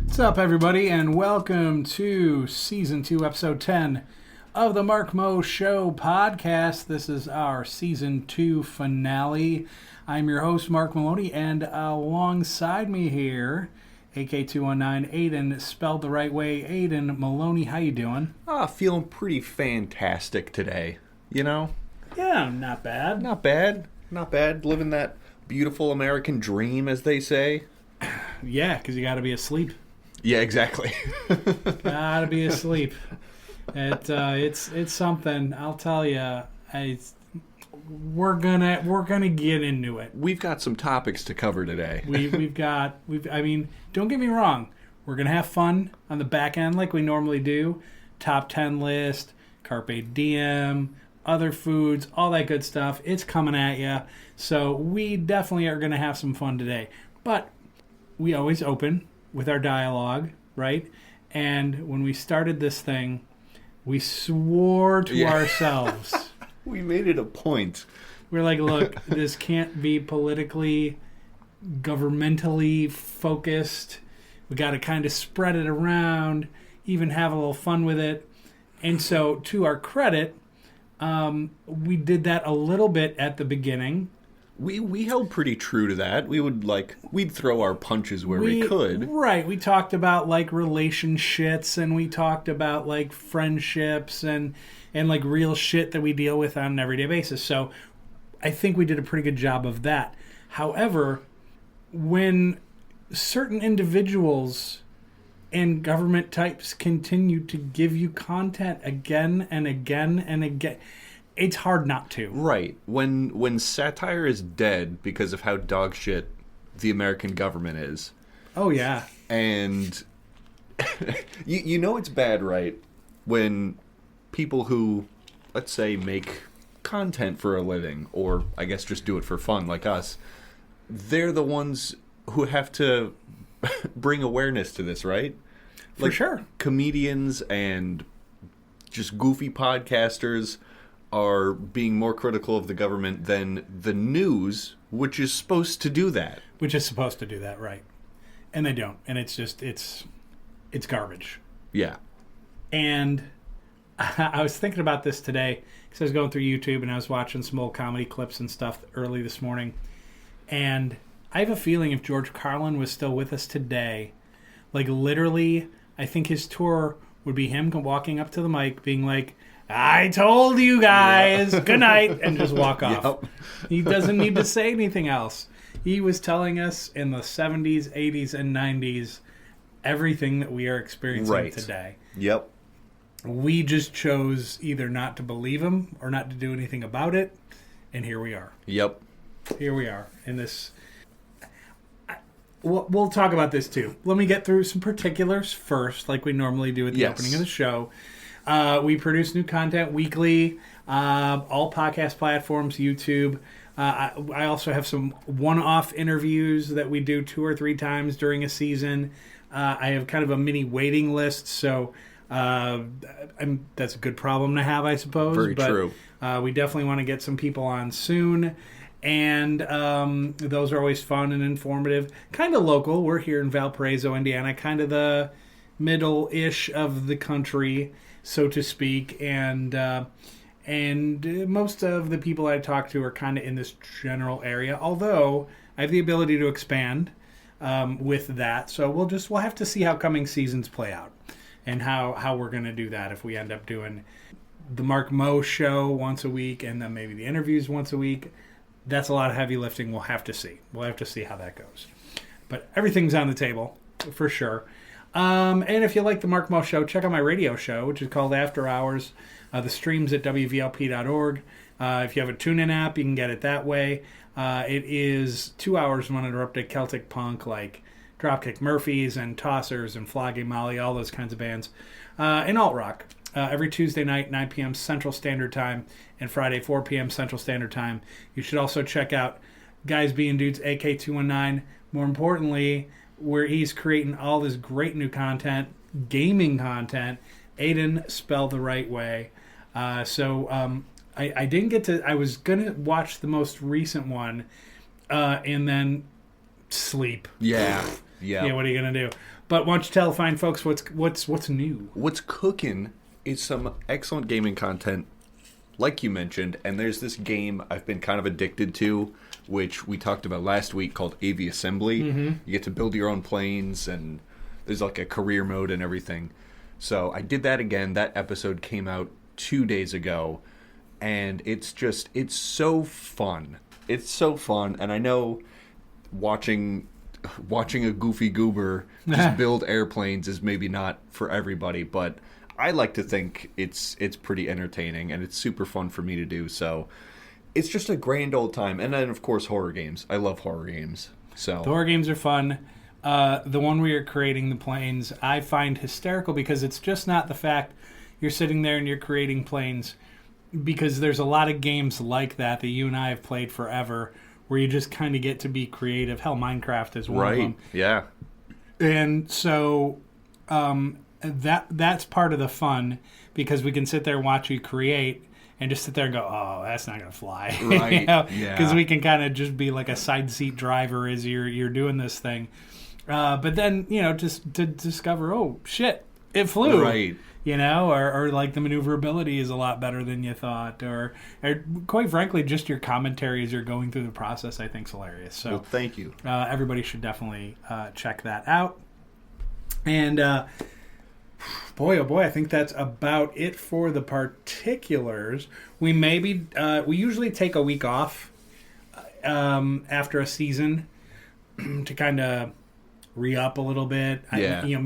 What's up, everybody, and welcome to Season 2, Episode 10 of the Mark Mo Show podcast. This is our Season 2 finale. I'm your host, Mark Maloney, and alongside me here, AK219, Aiden, spelled the right way. Aiden Maloney, how you doing? Feeling pretty fantastic today, you know? Yeah, not bad. Not bad. Not bad. Living that beautiful American dream, as they say. Yeah, because you got to be asleep. Yeah, exactly. Gotta be asleep. It's something. I'll tell you. We're gonna get into it. We've got some topics to cover today. I mean, don't get me wrong. We're gonna have fun on the back end like we normally do. Top 10 list, Carpe Diem, other foods, all that good stuff. It's coming at you. So we definitely are gonna have some fun today. But we always open with our dialogue, right? And when we started this thing, we swore to ourselves. We made it a point. We're like, look, this can't be politically, governmentally focused. We got to kind of spread it around, even have a little fun with it. And so, to our credit, we did that a little bit at the beginning. We held pretty true to that. We'd throw our punches where we could. Right. We talked about like relationships, and we talked about like friendships and like real shit that we deal with on an everyday basis. So I think we did a pretty good job of that. However, when certain individuals and government types continue to give you content again and again and again, it's hard not to. Right. When satire is dead because of how dog shit the American government is. Oh, yeah. And you know it's bad, right? When people who, let's say, make content for a living, or I guess just do it for fun like us, they're the ones who have to bring awareness to this, right? For sure. Comedians and just goofy podcasters are being more critical of the government than the news, which is supposed to do that. Right. And they don't. And it's just, it's garbage. Yeah. And I was thinking about this today because I was going through YouTube and I was watching some old comedy clips and stuff early this morning. And I have a feeling if George Carlin was still with us today, like literally, I think his tour would be him walking up to the mic being like, I told you guys, good night, and just walk off. Yep. He doesn't need to say anything else. He was telling us in the 70s, 80s, and 90s everything that we are experiencing today. Yep. We just chose either not to believe him or not to do anything about it, and here we are. Yep. Here we are in this. We'll talk about this too. Let me get through some particulars first, like we normally do at the opening of the show. We produce new content weekly, all podcast platforms, YouTube. I also have some one-off interviews that we do 2 or 3 times during a season. I have kind of a mini waiting list, so that's a good problem to have, I suppose. Very true. We definitely want to get some people on soon. And those are always fun and informative. Kind of local. We're here in Valparaiso, Indiana, kind of the middle-ish of the country, so to speak, and most of the people I talk to are kind of in this general area. Although I have the ability to expand with that, so we'll have to see how coming seasons play out, and how we're going to do that if we end up doing the Mark Mo Show once a week, and then maybe the interviews once a week. That's a lot of heavy lifting. We'll have to see. We'll have to see how that goes. But everything's on the table for sure. And if you like the Mark Mo Show, check out my radio show, which is called After Hours. The stream's at WVLP.org. If you have a TuneIn app, you can get it that way. It is 2 hours of uninterrupted Celtic punk like Dropkick Murphys and Tossers and Flogging Molly, all those kinds of bands. And alt rock. Every Tuesday night, 9 p.m. Central Standard Time, and Friday, 4 p.m. Central Standard Time. You should also check out Guys Being Dudes, AK219. More importantly, where he's creating all this great new content, gaming content. Aiden, spelled the right way. I didn't get to. I was gonna watch the most recent one, and then sleep. Yeah. Yeah. What are you gonna do? But why don't you tell the fine folks what's new? What's cooking is some excellent gaming content, like you mentioned. And there's this game I've been kind of addicted to, which we talked about last week, called AV Assembly. Mm-hmm. You get to build your own planes, and there's like a career mode and everything. So I did that again. That episode came out 2 days ago, and it's so fun. It's so fun, and I know watching a goofy goober just build airplanes is maybe not for everybody, but I like to think it's pretty entertaining, and it's super fun for me to do. So it's just a grand old time. And then, of course, horror games. I love horror games. So the horror games are fun. The one where you're creating the planes, I find hysterical, because it's just not the fact you're sitting there and you're creating planes, because there's a lot of games like that you and I have played forever, where you just kind of get to be creative. Hell, Minecraft is one of them. Yeah. And so that's part of the fun, because we can sit there and watch you create and just sit there and go, oh, that's not going to fly. Right. You know? Yeah. Because we can kind of just be like a side seat driver as you're doing this thing. But then, just to discover, oh, shit, it flew. Right. Or like the maneuverability is a lot better than you thought, or quite frankly, just your commentary as you're going through the process, I think, is hilarious. So, well, thank you. Everybody should definitely check that out. And boy, oh boy, I think that's about it for the particulars. We usually take a week off after a season to kind of re-up a little bit. Yeah.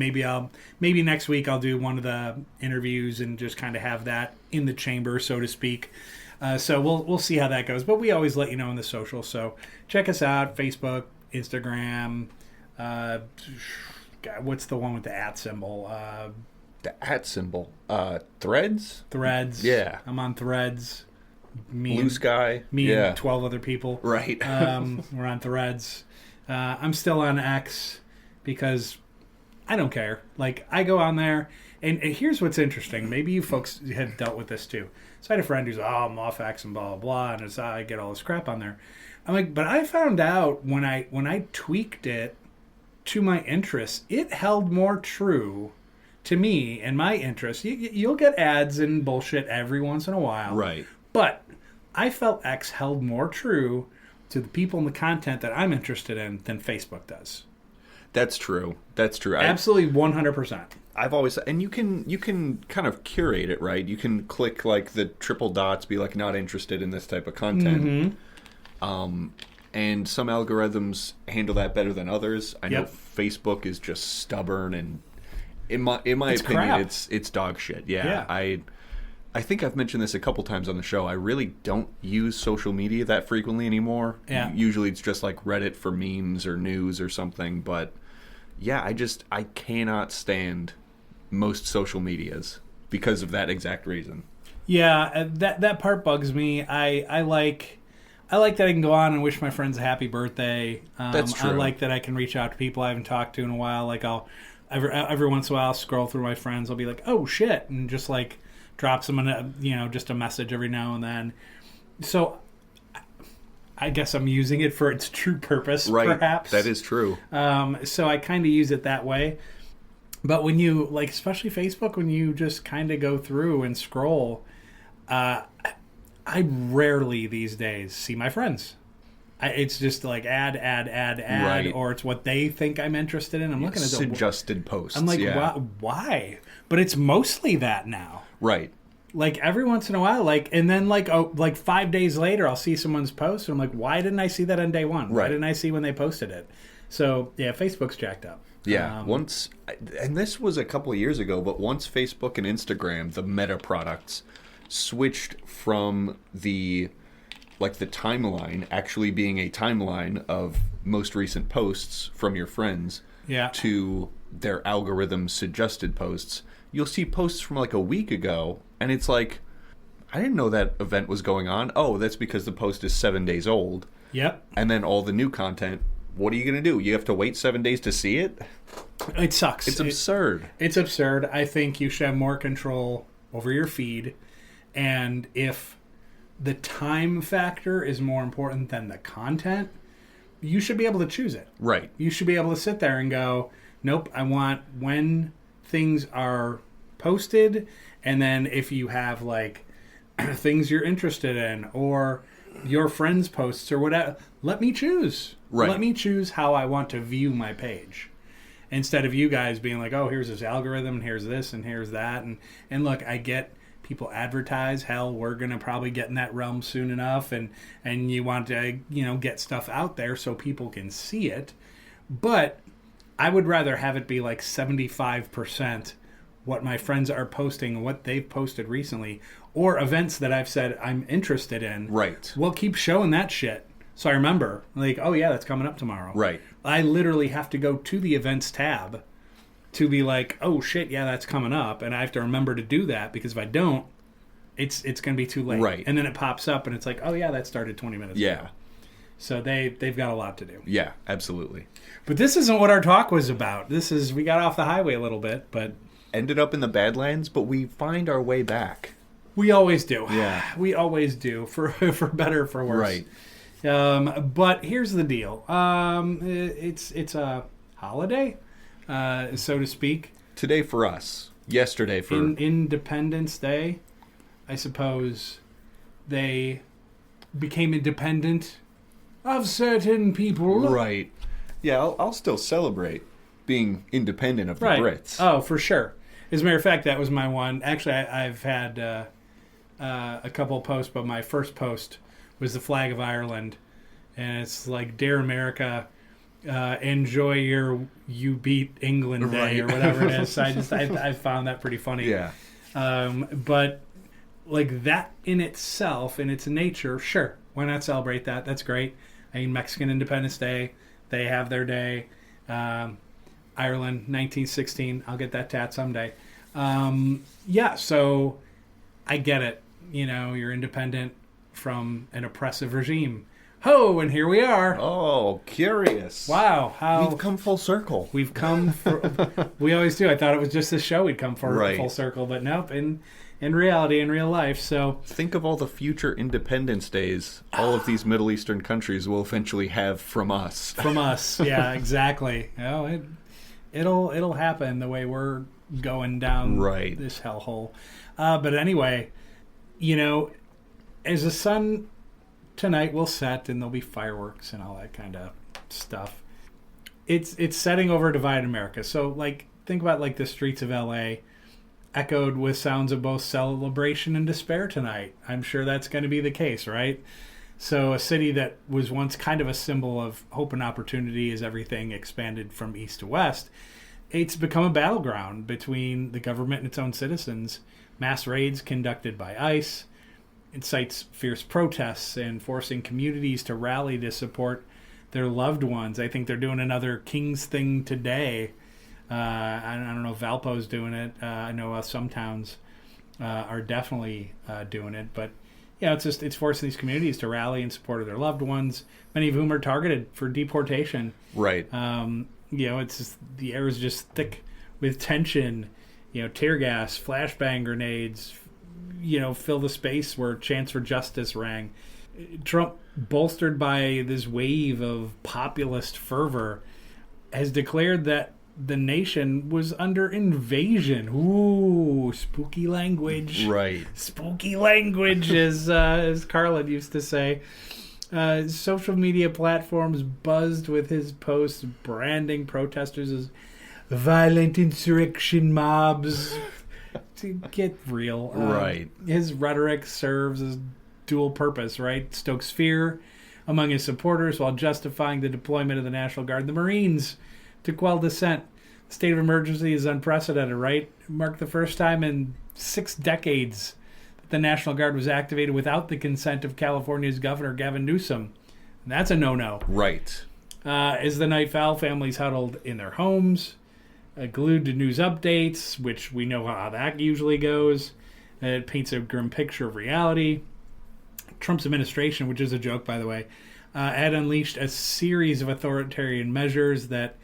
Maybe next week I'll do one of the interviews and just kind of have that in the chamber, so to speak. So we'll see how that goes. But we always let you know in the social. So check us out: Facebook, Instagram. What's the one with the @ symbol? The @ symbol. Threads? Threads. Yeah. I'm on Threads. Blue Sky. And 12 other people. Right. We're on Threads. I'm still on X, because I don't care. Like, I go on there, and here's what's interesting. Maybe you folks have dealt with this too. So I had a friend who's, I'm off X and blah, blah, blah, and it's, I get all this crap on there. I'm like, but I found out when I tweaked it to my interests, it held more true to me and my interests. You'll get ads and bullshit every once in a while. Right. But I felt X held more true to the people and the content that I'm interested in than Facebook does. That's true. Absolutely 100%. I've always, and you can kind of curate it, right? You can click like the triple dots, be like not interested in this type of content. Mm-hmm. And some algorithms handle that better than others. I know Facebook is just stubborn, and in my opinion, crap. it's dog shit. Yeah. I think I've mentioned this a couple times on the show. I really don't use social media that frequently anymore. Yeah. Usually it's just like Reddit for memes or news or something. But yeah, I cannot stand most social medias because of that exact reason. Yeah, that part bugs me. I like that I can go on and wish my friends a happy birthday. That's true. I like that I can reach out to people I haven't talked to in a while. Like, I'll every once in a while scroll through my friends. I'll be like, oh shit, and just like drop someone just a message every now and then. So I guess I'm using it for its true purpose, right. Perhaps. That is true. So I kind of use it that way. But when you, like, especially Facebook, when you just kind of go through and scroll, I rarely these days see my friends. It's just like ad, right. Or it's what they think I'm interested in. I'm looking at suggested posts. I'm like, why? But it's mostly that now. Right. Like, every once in a while, and then like 5 days later, I'll see someone's post, and I'm like, why didn't I see that on day one? Right. Why didn't I see when they posted it? So yeah, Facebook's jacked up. Yeah, and this was a couple of years ago, but once Facebook and Instagram, the Meta products, switched from the timeline actually being a timeline of most recent posts from your friends, to their algorithm suggested posts, you'll see posts from like a week ago, and it's like, I didn't know that event was going on. Oh, that's because the post is 7 days old. Yep. And then all the new content, what are you going to do? You have to wait 7 days to see it? It sucks. It's absurd. It's absurd. I think you should have more control over your feed. And if the time factor is more important than the content, you should be able to choose it. Right. You should be able to sit there and go, nope, I want when things are posted, and then if you have like things you're interested in or your friends' posts or whatever, let me choose. Right. Let me choose how I want to view my page. Instead of you guys being like, oh, here's this algorithm, and here's this, and here's that. And look, I get people advertise. Hell, we're going to probably get in that realm soon enough. And you want to, get stuff out there so people can see it. But I would rather have it be like 75% what my friends are posting and what they've posted recently, or events that I've said I'm interested in. Right. We'll keep showing that shit. So I remember, like, oh yeah, that's coming up tomorrow. Right. I literally have to go to the events tab to be like, oh shit, yeah, that's coming up, and I have to remember to do that, because if I don't, it's going to be too late. Right. And then it pops up, and it's like, oh yeah, that started 20 minutes ago. So they've got a lot to do. Yeah, absolutely. But this isn't what our talk was about. We got off the highway a little bit, but ended up in the Badlands, but we find our way back. We always do. Yeah. We always do, for better or for worse. Right. But here's the deal. It's a holiday, so to speak. Today for us. Yesterday for... Independence Day, I suppose they became independent of certain people. Right. Yeah, I'll still celebrate being independent of the Brits. Oh, for sure. As a matter of fact, that was my one. Actually, I've had a couple posts, but my first post was the flag of Ireland. And it's like, Dear America, enjoy you beat England Day, or whatever it is. So I found that pretty funny. Yeah. But like that in itself, in its nature, sure, why not celebrate that? That's great. I mean, Mexican Independence Day, they have their day. Ireland, 1916. I'll get that tat someday. Yeah, so I get it. You're independent from an oppressive regime. Ho, and here we are. Oh, curious. Wow. We've come full circle. We've come... we always do. I thought it was just this show we'd come full circle, but nope, in reality, in real life, so... Think of all the future Independence Days all of these Middle Eastern countries will eventually have from us. From us, yeah, exactly. It'll happen the way we're going down this hellhole. But anyway, as the sun tonight will set and there'll be fireworks and all that kind of stuff, it's setting over a divided America. So, like, think about like the streets of L.A. echoed with sounds of both celebration and despair tonight. I'm sure that's going to be the case, right? So a city that was once kind of a symbol of hope and opportunity as everything expanded from east to west, it's become a battleground between the government and its own citizens. Mass raids conducted by ICE incites fierce protests and forcing communities to rally to support their loved ones. I think they're doing another King's thing today. I don't know if Valpo's doing it. I know some towns are definitely doing it. But, it's forcing these communities to rally in support of their loved ones, many of whom are targeted for deportation. Right. It's just, the air is just thick with tension. Tear gas, flashbang grenades, fill the space where chants for justice rang. Trump, bolstered by this wave of populist fervor, has declared that the nation was under invasion. Ooh, spooky language. Right. Spooky language, as Carlin used to say. Social media platforms buzzed with his posts branding protesters as violent insurrection mobs. To get real. Right. His rhetoric serves as dual purpose, right? Stokes fear among his supporters while justifying the deployment of the National Guard and the Marines to quell dissent. The state of emergency is unprecedented, right? It marked the first time in 6 decades that the National Guard was activated without the consent of California's Governor Gavin Newsom. And that's a no-no. Right. As the night fell, families huddled in their homes, glued to news updates, which we know how that usually goes. It paints a grim picture of reality. Trump's administration, which is a joke, by the way, had unleashed a series of authoritarian measures that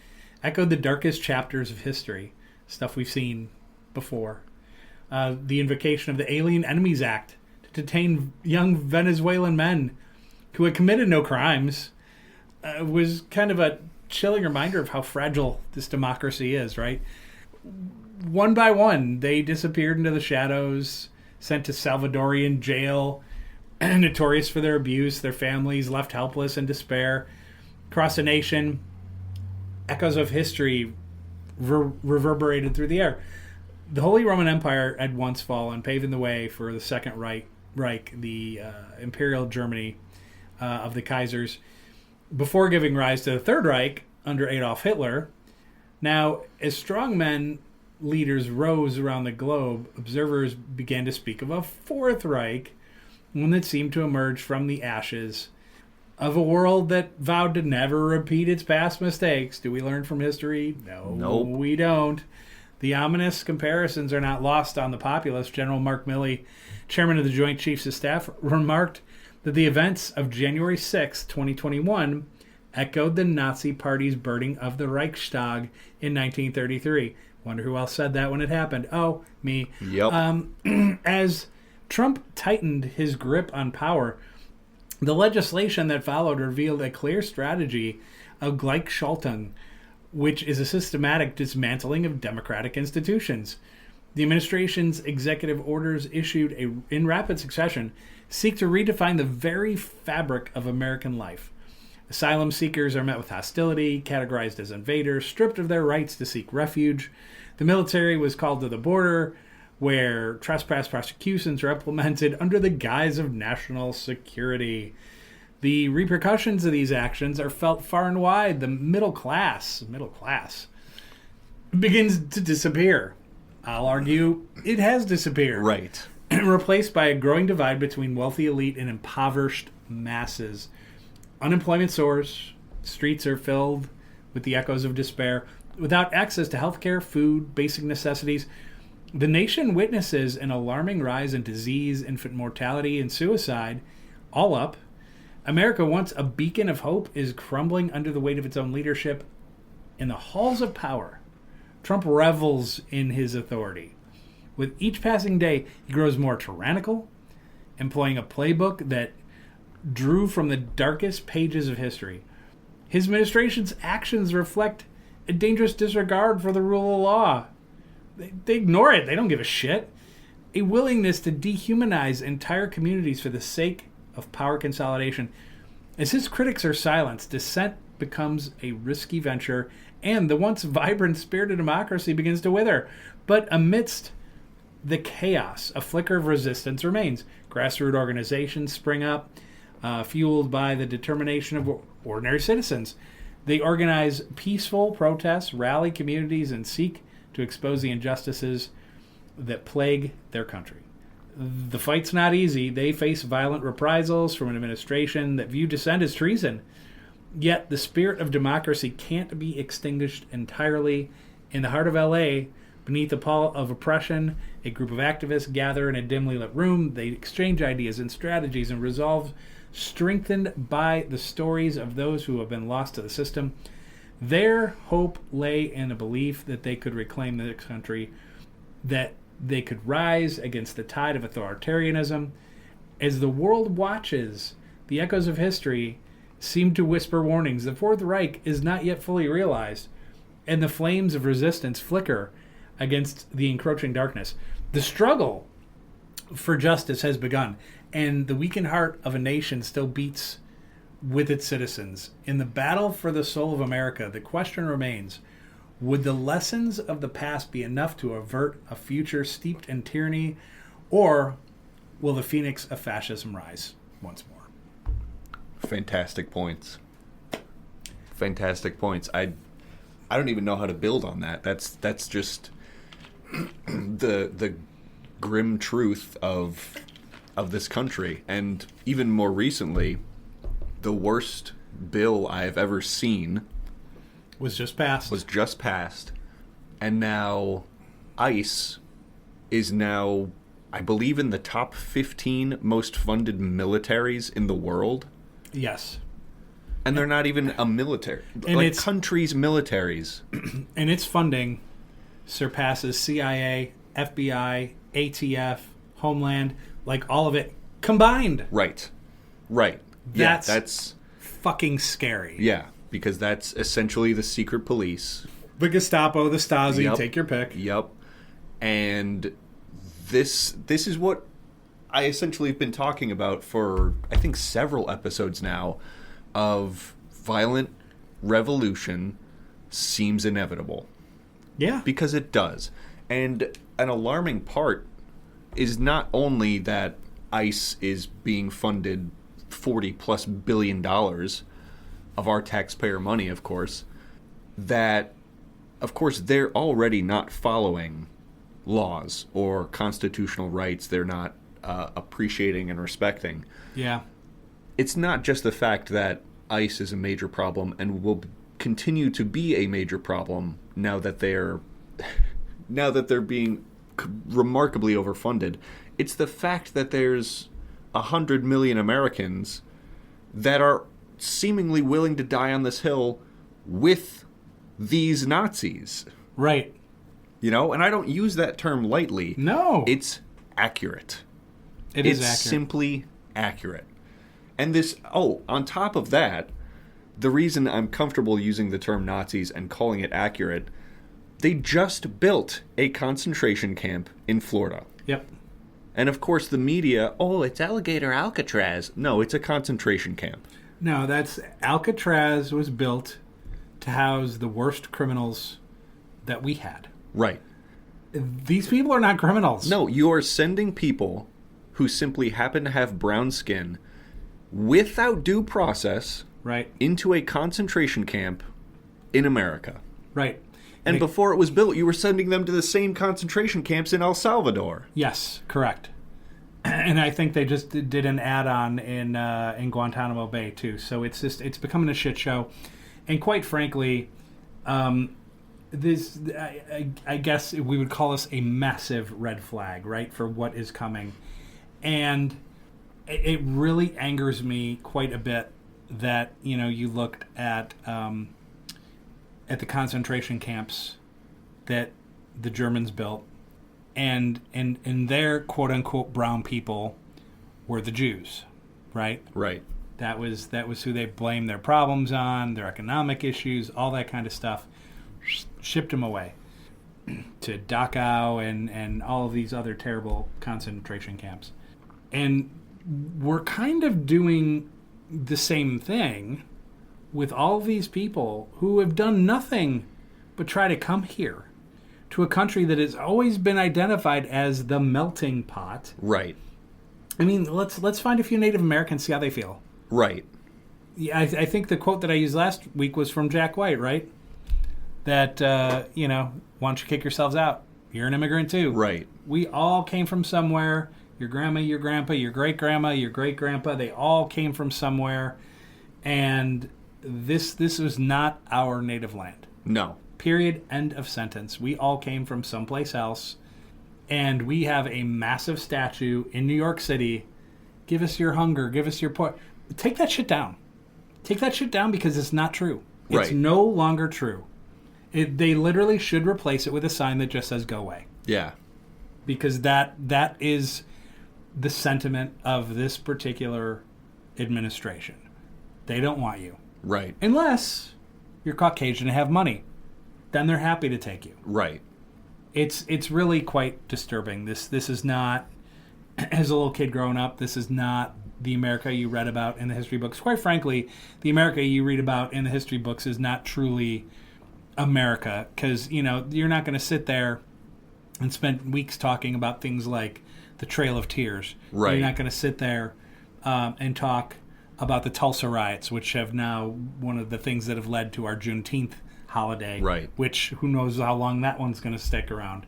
echoed the darkest chapters of history, stuff we've seen before. the invocation of the Alien Enemies Act to detain young Venezuelan men who had committed no crimes was kind of a chilling reminder of how fragile this democracy is, right? One by one, they disappeared into the shadows, sent to Salvadorian jail, notorious for their abuse, their families left helpless in despair. Across the nation, echoes of history reverberated through the air. The Holy Roman Empire had once fallen, paving the way for the Second Reich, the Imperial Germany of the Kaisers, before giving rise to the Third Reich under Adolf Hitler. Now, as strongmen leaders rose around the globe, observers began to speak of a Fourth Reich, one that seemed to emerge from the ashes of a world that vowed to never repeat its past mistakes. Do we learn from history? No, Nope. We don't. The ominous comparisons are not lost on the populace. General Mark Milley, chairman of the Joint Chiefs of Staff, remarked that the events of January 6, 2021, echoed the Nazi Party's burning of the Reichstag in 1933. Wonder who else said that when it happened? Oh, me. Yep. As Trump tightened his grip on power, the legislation that followed revealed a clear strategy of Gleichschaltung, which is a systematic dismantling of democratic institutions. The administration's executive orders issued in rapid succession seek to redefine the very fabric of American life. Asylum seekers are met with hostility, categorized as invaders, stripped of their rights to seek refuge. The military was called to the border, where trespass prosecutions are implemented under the guise of national security. The repercussions of these actions are felt far and wide. The middle class begins to disappear. I'll argue it has disappeared. Right. Replaced by a growing divide between wealthy elite and impoverished masses. Unemployment soars. Streets are filled with the echoes of despair. Without access to healthcare, food, basic necessities, the nation witnesses an alarming rise in disease, infant mortality, and suicide. All up, America, once a beacon of hope, is crumbling under the weight of its own leadership. In the halls of power, Trump revels in his authority. With each passing day, he grows more tyrannical, employing a playbook that drew from the darkest pages of history. His administration's actions reflect a dangerous disregard for the rule of law. They ignore it. They don't give a shit. A willingness to dehumanize entire communities for the sake of power consolidation. As his critics are silenced, dissent becomes a risky venture, and the once vibrant spirit of democracy begins to wither. But amidst the chaos, a flicker of resistance remains. Grassroots organizations spring up, fueled by the determination of ordinary citizens. They organize peaceful protests, rally communities, and seek to expose the injustices that plague their country. The fight's not easy. They face violent reprisals from an administration that view dissent as treason. Yet the spirit of democracy can't be extinguished entirely. In the heart of L.A., beneath the pall of oppression, a group of activists gather in a dimly lit room. They exchange ideas and strategies and resolve, strengthened by the stories of those who have been lost to the system. Their hope lay in a belief that they could reclaim the country, that they could rise against the tide of authoritarianism. As the world watches, the echoes of history seem to whisper warnings. The Fourth Reich is not yet fully realized, and the flames of resistance flicker against the encroaching darkness. The struggle for justice has begun, and the weakened heart of a nation still beats with its citizens. In the battle for the soul of America, the question remains, would the lessons of the past be enough to avert a future steeped in tyranny, or will the phoenix of fascism rise once more? Fantastic points. Fantastic points. I don't even know how to build on that. That's just the grim truth of this country. And even more recently, the worst bill I have ever seen was just passed. And now ICE is now, I believe, in the top 15 most funded militaries in the world. Yes. And they're not even a military. And like it's countries' militaries. And its funding surpasses CIA, FBI, ATF, Homeland, like all of it combined. Right. That's fucking scary. Yeah, because that's essentially the secret police. The Gestapo, the Stasi, take your pick. Yep. And this is what I essentially have been talking about for, I think, several episodes now, of violent revolution seems inevitable. Yeah. Because it does. And an alarming part is not only that ICE is being funded $40+ billion of our taxpayer money, of course, that, of course, they're already not following laws or constitutional rights. They're not appreciating and respecting. Yeah. It's not just the fact that ICE is a major problem and will continue to be a major problem now that they're being remarkably overfunded. It's the fact that there's 100 million Americans that are seemingly willing to die on this hill with these Nazis. Right. You know, and I don't use that term lightly. No. It's accurate. It's accurate. Simply accurate. And this, on top of that, the reason I'm comfortable using the term Nazis and calling it accurate, they just built a concentration camp in Florida. Yep. And of course the media, it's Alligator Alcatraz. No, it's a concentration camp. No, Alcatraz was built to house the worst criminals that we had. Right. These people are not criminals. No, you are sending people who simply happen to have brown skin without due process into a concentration camp in America. Right. And before it was built, you were sending them to the same concentration camps in El Salvador. Yes, correct. And I think they just did an add-on in Guantanamo Bay, too. So it's becoming a shit show. And quite frankly, I guess we would call this a massive red flag, right, for what is coming. And it really angers me quite a bit that, you looked at the concentration camps that the Germans built, and their quote-unquote brown people were the Jews, right? Right. That was who they blamed their problems on, their economic issues, all that kind of stuff. Shipped them away to Dachau and all of these other terrible concentration camps. And we're kind of doing the same thing with all these people who have done nothing but try to come here to a country that has always been identified as the melting pot. Right. I mean, let's find a few Native Americans, see how they feel. Right. Yeah, I think the quote that I used last week was from Jack White, right? That, why don't you kick yourselves out? You're an immigrant too. Right. We all came from somewhere. Your grandma, your grandpa, your great-grandma, your great-grandpa, they all came from somewhere. And this was not our native land. No. Period. End of sentence. We all came from someplace else. And we have a massive statue in New York City. Give us your hunger. Give us your poor. Take that shit down. Take that shit down because it's not true. It's no longer true. They literally should replace it with a sign that just says "Go away." Yeah. Because that is the sentiment of this particular administration. They don't want you. Right. Unless you're Caucasian and have money. Then they're happy to take you. Right. It's really quite disturbing. This is not, as a little kid growing up, this is not the America you read about in the history books. Quite frankly, the America you read about in the history books is not truly America, because you're not going to sit there and spend weeks talking about things like the Trail of Tears. Right. You're not going to sit there and talk about the Tulsa riots, which have now one of the things that have led to our Juneteenth holiday. Right. Which who knows how long that one's going to stick around.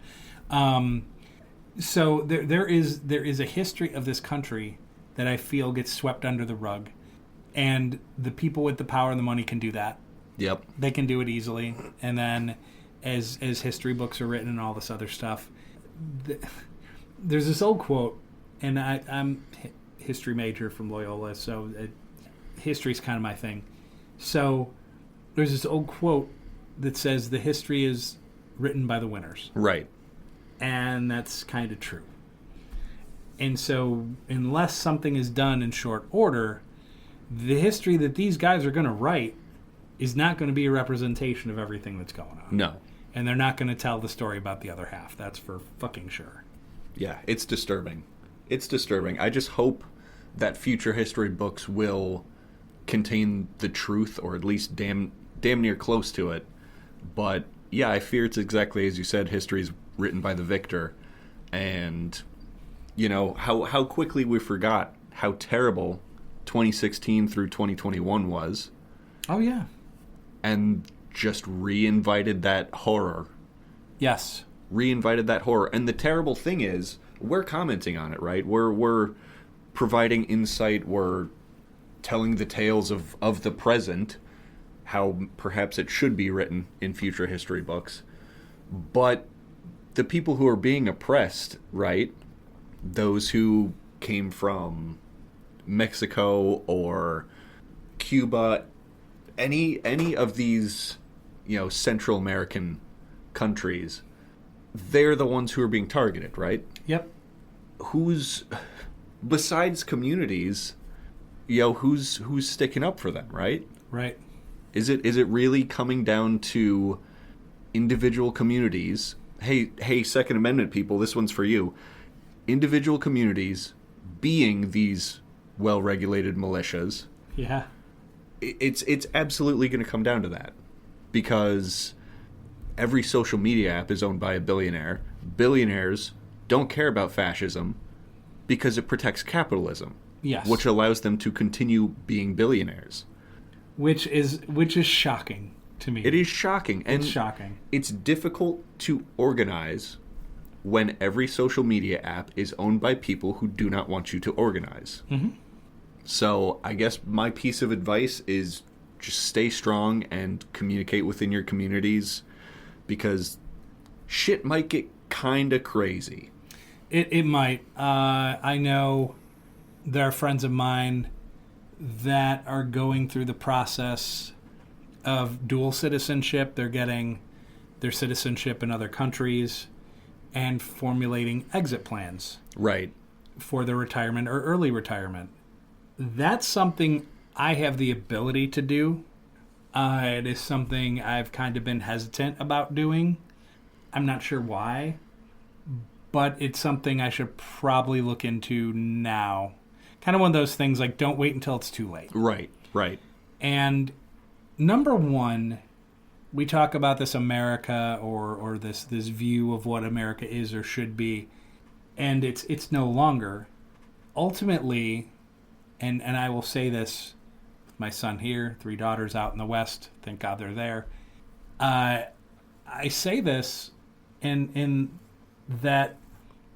So there is a history of this country that I feel gets swept under the rug, and the people with the power and the money can do that. Yep. They can do it easily. And then as history books are written and all this other stuff, there's this old quote, and I'm history major from Loyola, so history's kind of my thing. So there's this old quote that says the history is written by the winners. Right. And that's kind of true. And so unless something is done in short order, the history that these guys are going to write is not going to be a representation of everything that's going on. No. And they're not going to tell the story about the other half. That's for fucking sure. Yeah, it's disturbing. It's disturbing. I just hope that future history books will contain the truth, or at least damn near close to it. But yeah, I fear it's exactly as you said, history is written by the victor. And you know, how quickly we forgot how terrible 2016 through 2021 was. Oh, yeah. And just re-invited that horror. Yes. Re-invited that horror. And the terrible thing is, we're commenting on it, right? We're providing insight. We're telling the tales of the present, how perhaps it should be written in future history books. But the people who are being oppressed, right? Those who came from Mexico or Cuba, any of these, you know, Central American countries, they're the ones who are being targeted, right? Yep. Who's, besides communities, you know, who's sticking up for them, right? Right. Is it really coming down to individual communities? Hey, Second Amendment people, this one's for you. Individual communities being these well-regulated militias. Yeah. It's absolutely going to come down to that, because every social media app is owned by a billionaire. Billionaires don't care about fascism because it protects capitalism. Yes. Which allows them to continue being billionaires. Which is shocking to me. It is shocking. And it's shocking. It's difficult to organize when every social media app is owned by people who do not want you to organize. Mm-hmm. So I guess my piece of advice is just stay strong and communicate within your communities, because shit might get kind of crazy. It might. I know there are friends of mine that are going through the process of dual citizenship. They're getting their citizenship in other countries and formulating exit plans. Right. For their retirement or early retirement. That's something I have the ability to do. It is something I've kind of been hesitant about doing. I'm not sure why, but it's something I should probably look into now. Kind of one of those things like, don't wait until it's too late. Right. And number one, we talk about this America or this view of what America is or should be, and it's no longer. Ultimately, and I will say this, my son here, 3 daughters out in the West, thank God they're there. I say this in that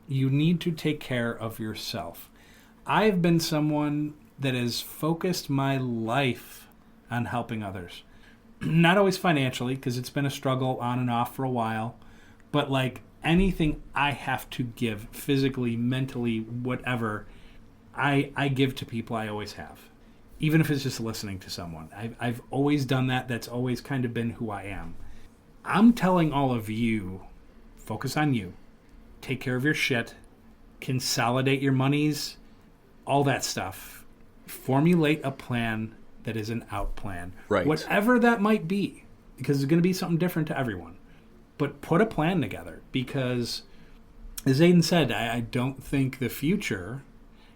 you need to take care of yourself. I've been someone that has focused my life on helping others. Not always financially, because it's been a struggle on and off for a while, but like anything I have to give, physically, mentally, whatever, I give to people. I always have. Even if it's just listening to someone. I've always done that. That's always kind of been who I am. I'm telling all of you, focus on you. Take care of your shit. Consolidate your monies. All that stuff. Formulate a plan that is an out plan. Right. Whatever that might be. Because it's going to be something different to everyone. But put a plan together. Because, as Aiden said, I don't think the future...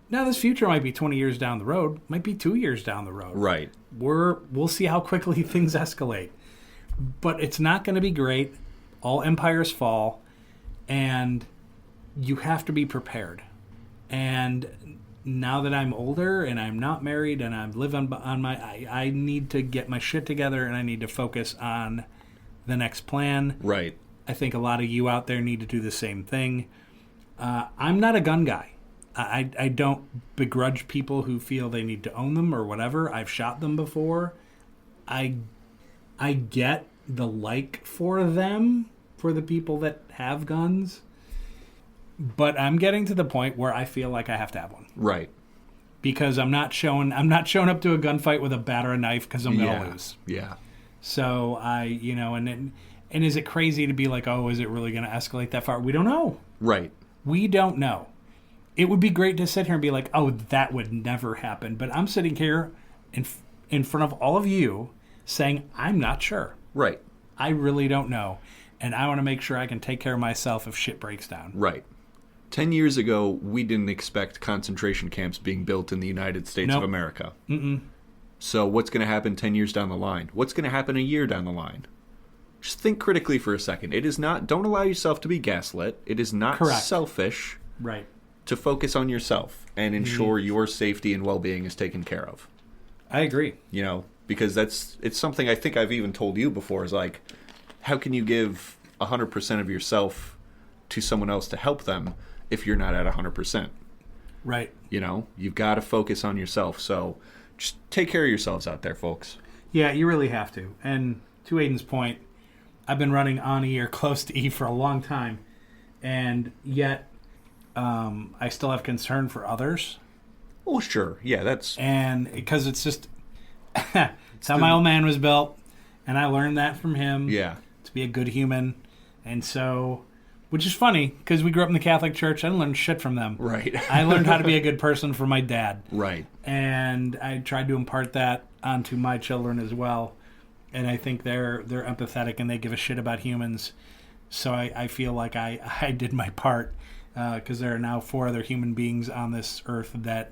Now, this future might be 20 years down the road. Might be 2 years down the road. Right. We'll see how quickly things escalate. But it's not going to be great. All empires fall. And you have to be prepared. And now that I'm older and I'm not married and I live on my... I need to get my shit together and I need to focus on the next plan. Right. I think a lot of you out there need to do the same thing. I'm not a gun guy. I don't begrudge people who feel they need to own them or whatever. I've shot them before. I get the like for them, for the people that have guns. But I'm getting to the point where I feel like I have to have one. Right. Because I'm not showing up to a gunfight with a bat or a knife because I'm going to lose. Yeah. So and is it crazy to be like, oh, is it really going to escalate that far? We don't know. Right. We don't know. it would be great to sit here and be like, oh, that would never happen. But I'm sitting here in front of all of you saying, I'm not sure. Right. I really don't know. And I want to make sure I can take care of myself if shit breaks down. Right. 10 years ago, we didn't expect concentration camps being built in the United States of America. Mm-mm. So what's going to happen 10 years down the line? What's going to happen a year down the line? Just think critically for a second. It is not, don't allow yourself to be gaslit. It is not selfish to focus on yourself and ensure your safety and well-being is taken care of. I agree. You know, because it's something I think I've even told you before is like, how can you give 100% of yourself to someone else to help them if you're not at 100%? Right. You know, you've got to focus on yourself. So just take care of yourselves out there, folks. Yeah, you really have to. And to Aiden's point, I've been running on E or close to E for a long time. And yet, I still have concern for others. Oh, sure. Yeah, that's... And because it's just... it's how my old man was built. And I learned that from him. Yeah. To be a good human. And so... Which is funny, because we grew up in the Catholic Church. I didn't learn shit from them. Right. I learned how to be a good person from my dad. Right. And I tried to impart that onto my children as well. And I think they're empathetic and they give a shit about humans. So I feel like I did my part, because there are now 4 other human beings on this earth that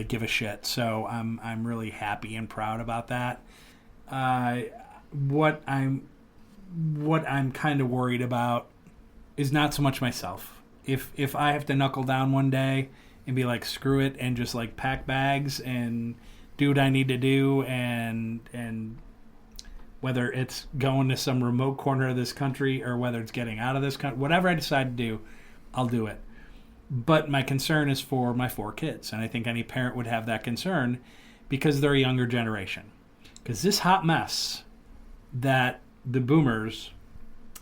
give a shit. So I'm really happy and proud about that. What I'm kind of worried about is not so much myself. If I have to knuckle down one day and be like, screw it, and just like pack bags and do what I need to do, and whether it's going to some remote corner of this country or whether it's getting out of this country, whatever I decide to do, I'll do it. But my concern is for my 4 kids, and I think any parent would have that concern because they're a younger generation. Because this hot mess that the boomers,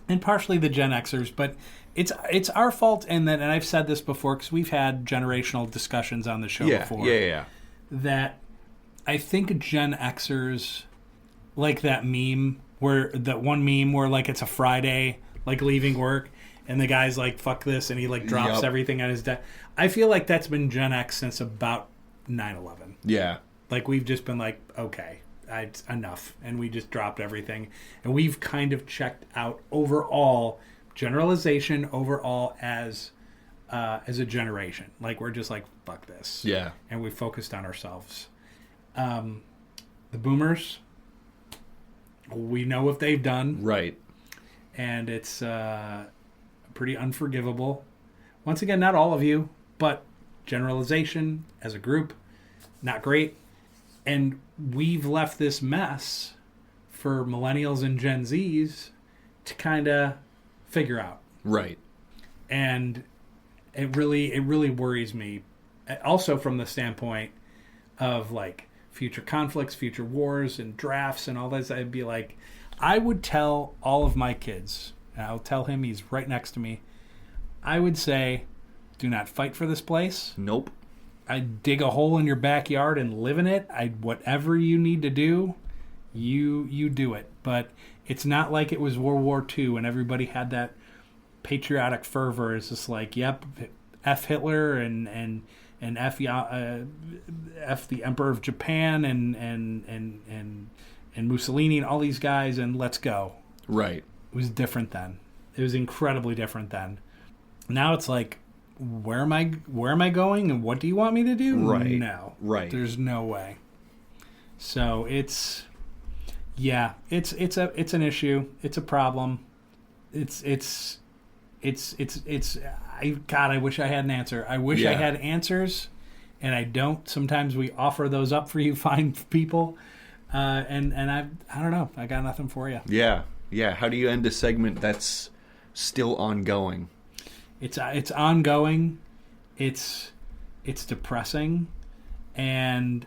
and partially the Gen Xers, but it's our fault in that, and I've said this before because we've had generational discussions on the show before. Yeah. That I think Gen Xers, like that meme where like it's a Friday, like leaving work, and the guy's like, fuck this, and he like drops everything on his desk. I feel like that's been Gen X since about 9/11. Yeah. Like we've just been like, okay, it's enough, and we just dropped everything, and we've kind of checked out overall generalization overall as a generation. Like we're just like, fuck this, and we focused on ourselves. The boomers, we know what they've done, right, and it's pretty unforgivable. Once again, not all of you, but generalization as a group, not great. And we've left this mess for millennials and Gen Zs to kind of figure out. Right. And it really worries me. Also from the standpoint of like future conflicts, future wars and drafts and all this. I'd be like, I would tell all of my kids, and I'll tell him, he's right next to me, I would say, do not fight for this place. Nope. I'd dig a hole in your backyard and live in it. Whatever you need to do, you do it. But it's not like it was World War II and everybody had that patriotic fervor. It's just like, yep, F Hitler and F the Emperor of Japan and Mussolini and all these guys, and let's go. Right. It was different then. It was incredibly different then. Now it's like, where am I going, and what do you want me to do? Right. No. Right. There's no way. So it's an issue. It's a problem. I wish I had an answer. I wish I had answers, and I don't. Sometimes we offer those up for you fine people, and I don't know. I got nothing for you. Yeah. How do you end a segment that's still ongoing? It's ongoing. It's depressing, and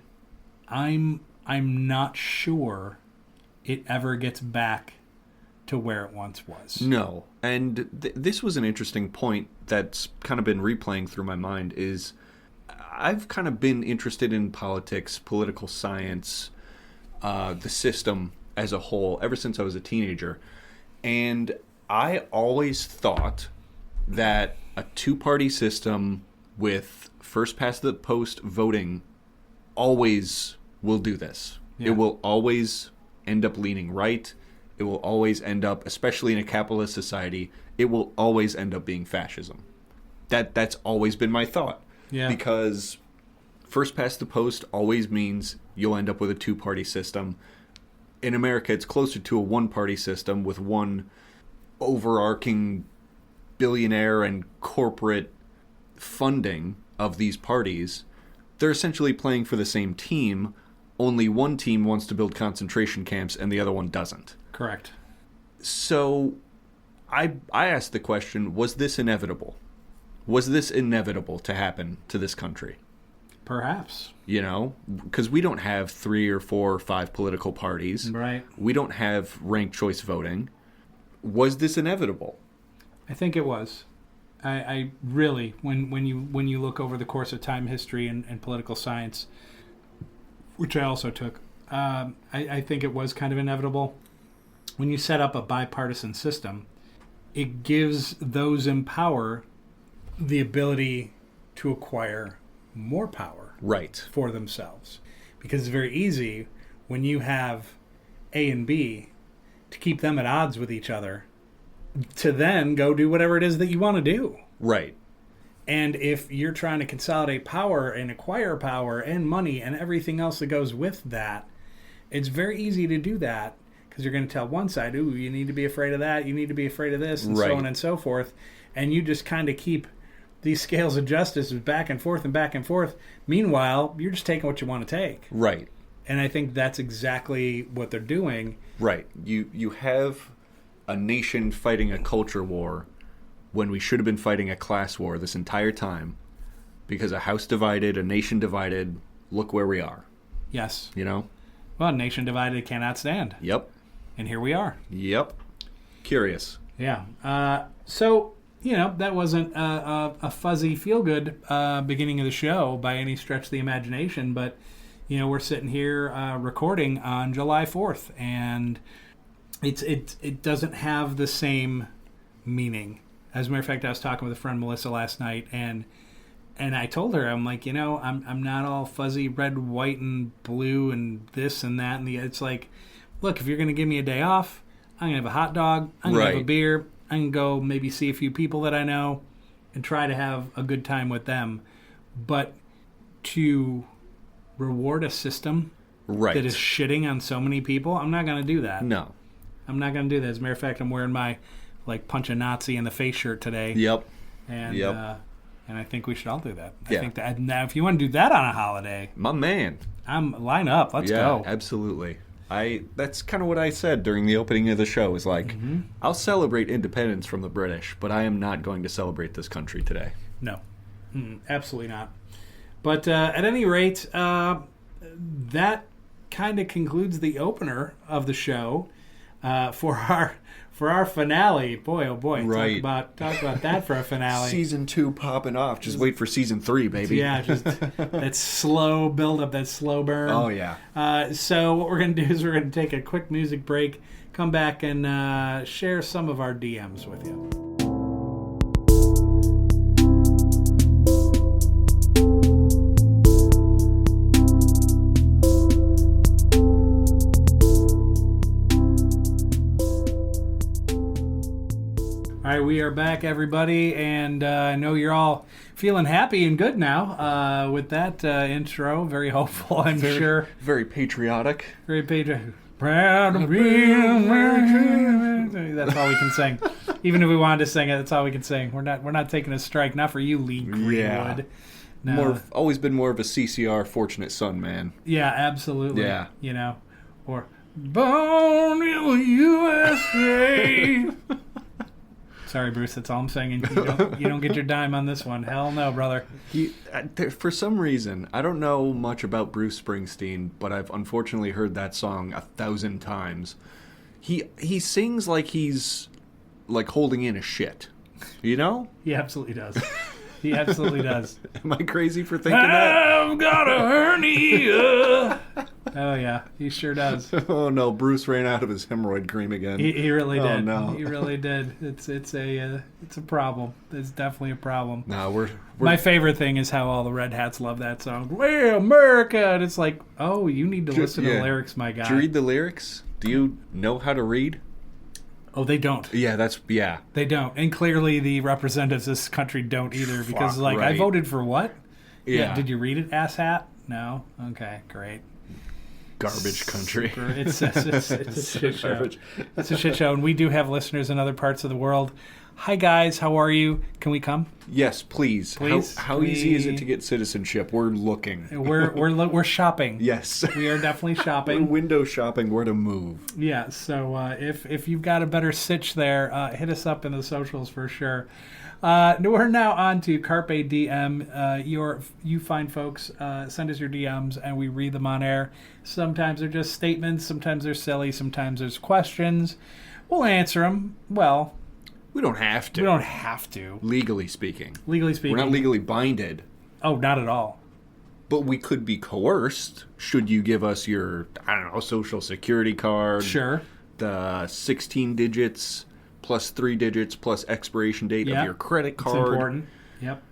I'm not sure it ever gets back to where it once was. No. And this was an interesting point that's kind of been replaying through my mind is I've kind of been interested in politics, political science, the system as a whole ever since I was a teenager. And I always thought that a 2-party system with first past the post voting always will do this. Yeah. It will always end up leaning right. It will always end up, especially in a capitalist society, it will always end up being fascism. That's always been my thought. Yeah. Because first past the post always means you'll end up with a two-party system. In America, it's closer to a one-party system with one overarching billionaire and corporate funding of these parties. They're essentially playing for the same team, only one team wants to build concentration camps and the other one doesn't. Correct. So I asked the question, was this inevitable? Was this inevitable to happen to this country? Perhaps. You know, because we don't have 3 or 4 or 5 political parties. Right. We don't have ranked choice voting. Was this inevitable? I think it was. I really, when you look over the course of time history and political science, which I also took, I think it was kind of inevitable. When you set up a bipartisan system, it gives those in power the ability to acquire more power Right. for themselves. Because it's very easy when you have A and B to keep them at odds with each other to then go do whatever it is that you want to do. Right. And if you're trying to consolidate power and acquire power and money and everything else that goes with that, it's very easy to do that because you're going to tell one side, ooh, you need to be afraid of that, you need to be afraid of this, and Right. so on and so forth. And you just kind of keep these scales of justice back and forth and back and forth. Meanwhile, you're just taking what you want to take. Right. And I think that's exactly what they're doing. Right. You have a nation fighting a culture war when we should have been fighting a class war this entire time, because a house divided, a nation divided, look where we are. Yes. You know? Well, nation divided cannot stand. Yep. And here we are. Yep. Curious. Yeah. So, that wasn't a fuzzy feel-good beginning of the show by any stretch of the imagination, but, we're sitting here recording on July 4th, and it doesn't have the same meaning. As a matter of fact, I was talking with a friend, Melissa, last night, and I told her, I'm like, I'm not all fuzzy red, white, and blue, and this and that, and it's like, look, if you're going to give me a day off, I'm going to have a hot dog, I'm going to have a beer, I can go maybe see a few people that I know and try to have a good time with them. But to reward a system Right. that is shitting on so many people, I'm not going to do that. No. I'm not going to do that. As a matter of fact, I'm wearing my punch a Nazi in the face shirt today. Yep. And and I think we should all do that. Yeah. I think that now if you want to do that on a holiday, My man. line up. Let's go. Absolutely. That's kind of what I said during the opening of the show, is like, I'll celebrate independence from the British, but I am not going to celebrate this country today. No, absolutely not. But at any rate, that kind of concludes the opener of the show for our finale. Boy, oh boy, Right. Talk about that for a finale. Season 2 popping off. Just wait for Season 3, baby. Yeah, just that slow build up, that slow burn. Oh, yeah. So what we're going to do is we're going to take a quick music break, come back and share some of our DMs with you. All right, we are back, everybody, and I know you're all feeling happy and good now with that intro. Very hopeful, I'm sure. Very patriotic. Very patriotic. Proud to be American. That's all we can sing. Even if we wanted to sing it, that's all we can sing. We're not taking a strike. Not for you, Lee Greenwood. No. Always been more of a CCR fortunate son, man. Yeah, absolutely. Yeah. Or Born in the USA. Sorry, Bruce. That's all I'm saying. You don't get your dime on this one. Hell no, brother. For some reason, I don't know much about Bruce Springsteen, but I've unfortunately heard that song 1,000 times. He sings like he's like holding in a shit. You know? He absolutely does. He absolutely does. Am I crazy for thinking that? I've got a hernia. Oh yeah, he sure does. Oh no, Bruce ran out of his hemorrhoid cream again. He really did. Oh no, he really did. It's a problem. It's definitely a problem. No, we're My favorite thing is how all the Red Hats love that song. Way America, and it's like, oh, you need to listen to the lyrics, my guy. Do you read the lyrics? Do you know how to read? Oh, they don't. Yeah. They don't, and clearly the representatives of this country don't either. Because Fuck, like, right. I voted for what? Yeah. Did you read it, asshat? No. Okay, great. Garbage country. It's a shit show. It's a shit show, and we do have listeners in other parts of the world. Hi guys, how are you? Can we come? Yes, please. How easy is it to get citizenship? We're looking. We're shopping. Yes. We are definitely We're shopping. window shopping where to move. Yeah, so if you've got a better sitch there, hit us up in the socials for sure. We're now on to Carpe DM. You fine folks, send us your DMs and we read them on air. Sometimes they're just statements, sometimes they're silly, sometimes there's questions. We'll answer them. Well, we don't have to. We don't have to. Legally speaking. Legally speaking. We're not legally binded. Oh, not at all. But we could be coerced should you give us your, social security card. Sure. The 16 digits plus 3 digits plus expiration date of your credit card. It's important. Yep.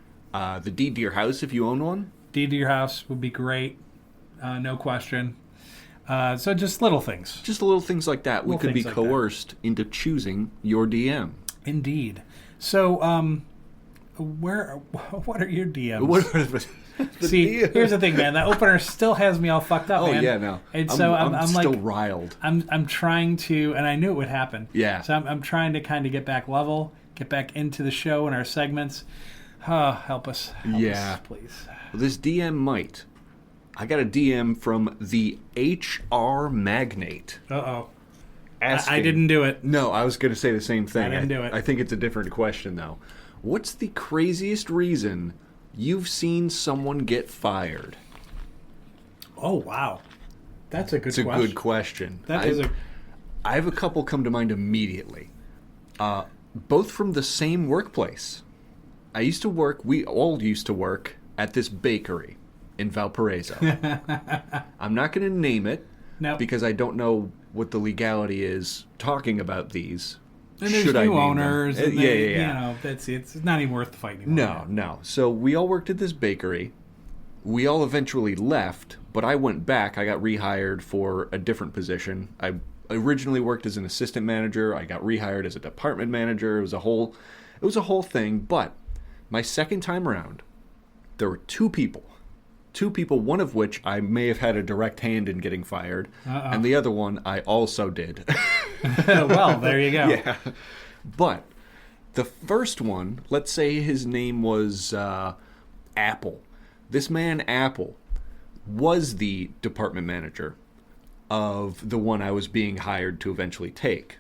The deed to your house if you own one. Deed to your house would be great. No question. So just little things. Just little things like that. We could be coerced into choosing your DM. Indeed. So, what are your DMs? See, here's the thing, man. That opener still has me all fucked up, man. Oh, yeah, no. And so I'm still like, riled. I'm trying to, and I knew it would happen. Yeah. So I'm trying to kind of get back level, get back into the show and our segments. Help us. Help us, please. Well, this DM might. I got a DM from the HR magnate. Uh-oh. I didn't do it. No, I was going to say the same thing. I didn't do it. I think it's a different question, though. What's the craziest reason you've seen someone get fired? Oh, wow. That's a good question. It's a good question. I have a couple come to mind immediately. Both from the same workplace. We all used to work at this bakery in Valparaiso. I'm not going to name it because I don't know what the legality is talking about these. And there's new owners. And it's not even worth the fight anymore. No. So we all worked at this bakery. We all eventually left, but I went back. I got rehired for a different position. I originally worked as an assistant manager. I got rehired as a department manager. It was a whole thing. But my second time around, there were two people, one of which I may have had a direct hand in getting fired, and the other one I also did. Well, there you go. Yeah. But the first one, let's say his name was Apple. This man, Apple, was the department manager of the one I was being hired to eventually take.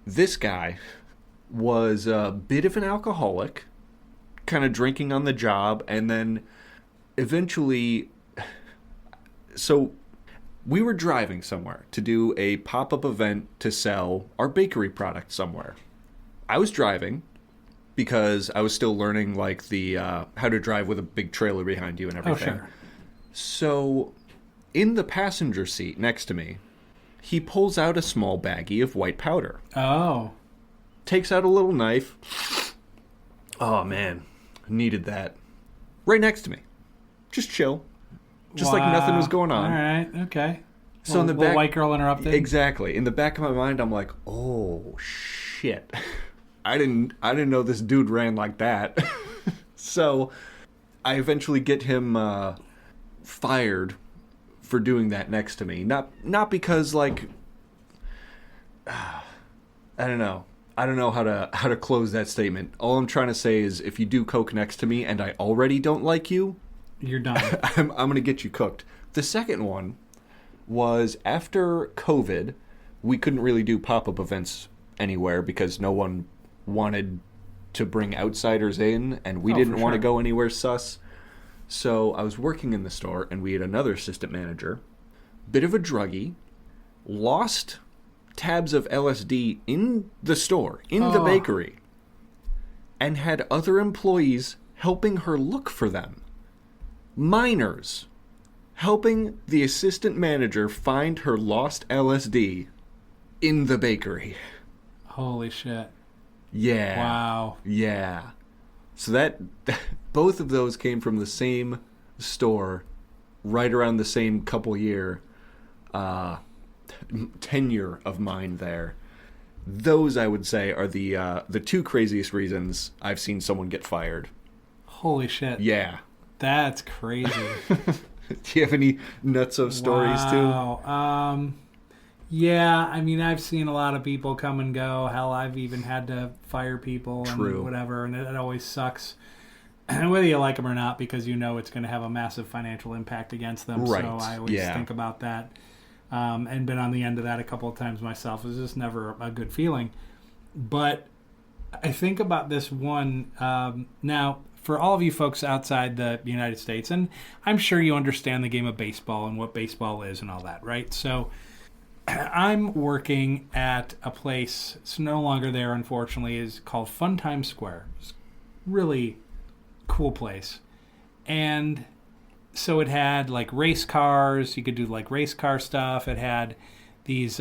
This guy was a bit of an alcoholic, kind of drinking on the job, and then eventually, so we were driving somewhere to do a pop-up event to sell our bakery product somewhere. I was driving because I was still learning like the how to drive with a big trailer behind you and everything. Oh, sure. So in the passenger seat next to me, he pulls out a small baggie of white powder. Oh. Takes out a little knife. Oh, man. Needed that. Right next to me. Just chill. Just like nothing was going on. All right. Okay. So in the back, white girl interrupted. Exactly. In the back of my mind, I'm like, oh shit! I didn't know this dude ran like that. So I eventually get him fired for doing that next to me. Not because like I don't know. I don't know how to close that statement. All I'm trying to say is if you do coke next to me and I already don't like you, you're done. I'm going to get you cooked. The second one was after COVID, we couldn't really do pop-up events anywhere because no one wanted to bring outsiders in, and we didn't want to go anywhere sus. So I was working in the store, and we had another assistant manager, bit of a druggie, lost tabs of LSD in the store, in the bakery, and had other employees helping her look for them. Minors helping the assistant manager find her lost LSD in the bakery. Holy shit. Yeah. Wow. Yeah. So that both of those came from the same store, right around the same couple year tenure of mine there. Those, I would say, are the two craziest reasons I've seen someone get fired. Holy shit. Yeah. That's crazy. Do you have any nutso stories too? Wow. Yeah, I mean, I've seen a lot of people come and go. Hell, I've even had to fire people and whatever, and it always sucks. And whether you like them or not, because you know it's going to have a massive financial impact against them. Right. So I always think about that. And been on the end of that a couple of times myself. It's just never a good feeling. But I think about this one. Now, for all of you folks outside the United States, and I'm sure you understand the game of baseball and what baseball is and all that, right? So I'm working at a place, it's no longer there, unfortunately, is called Fun Time Square. It's really cool place. And so it had like race cars. You could do like race car stuff. It had these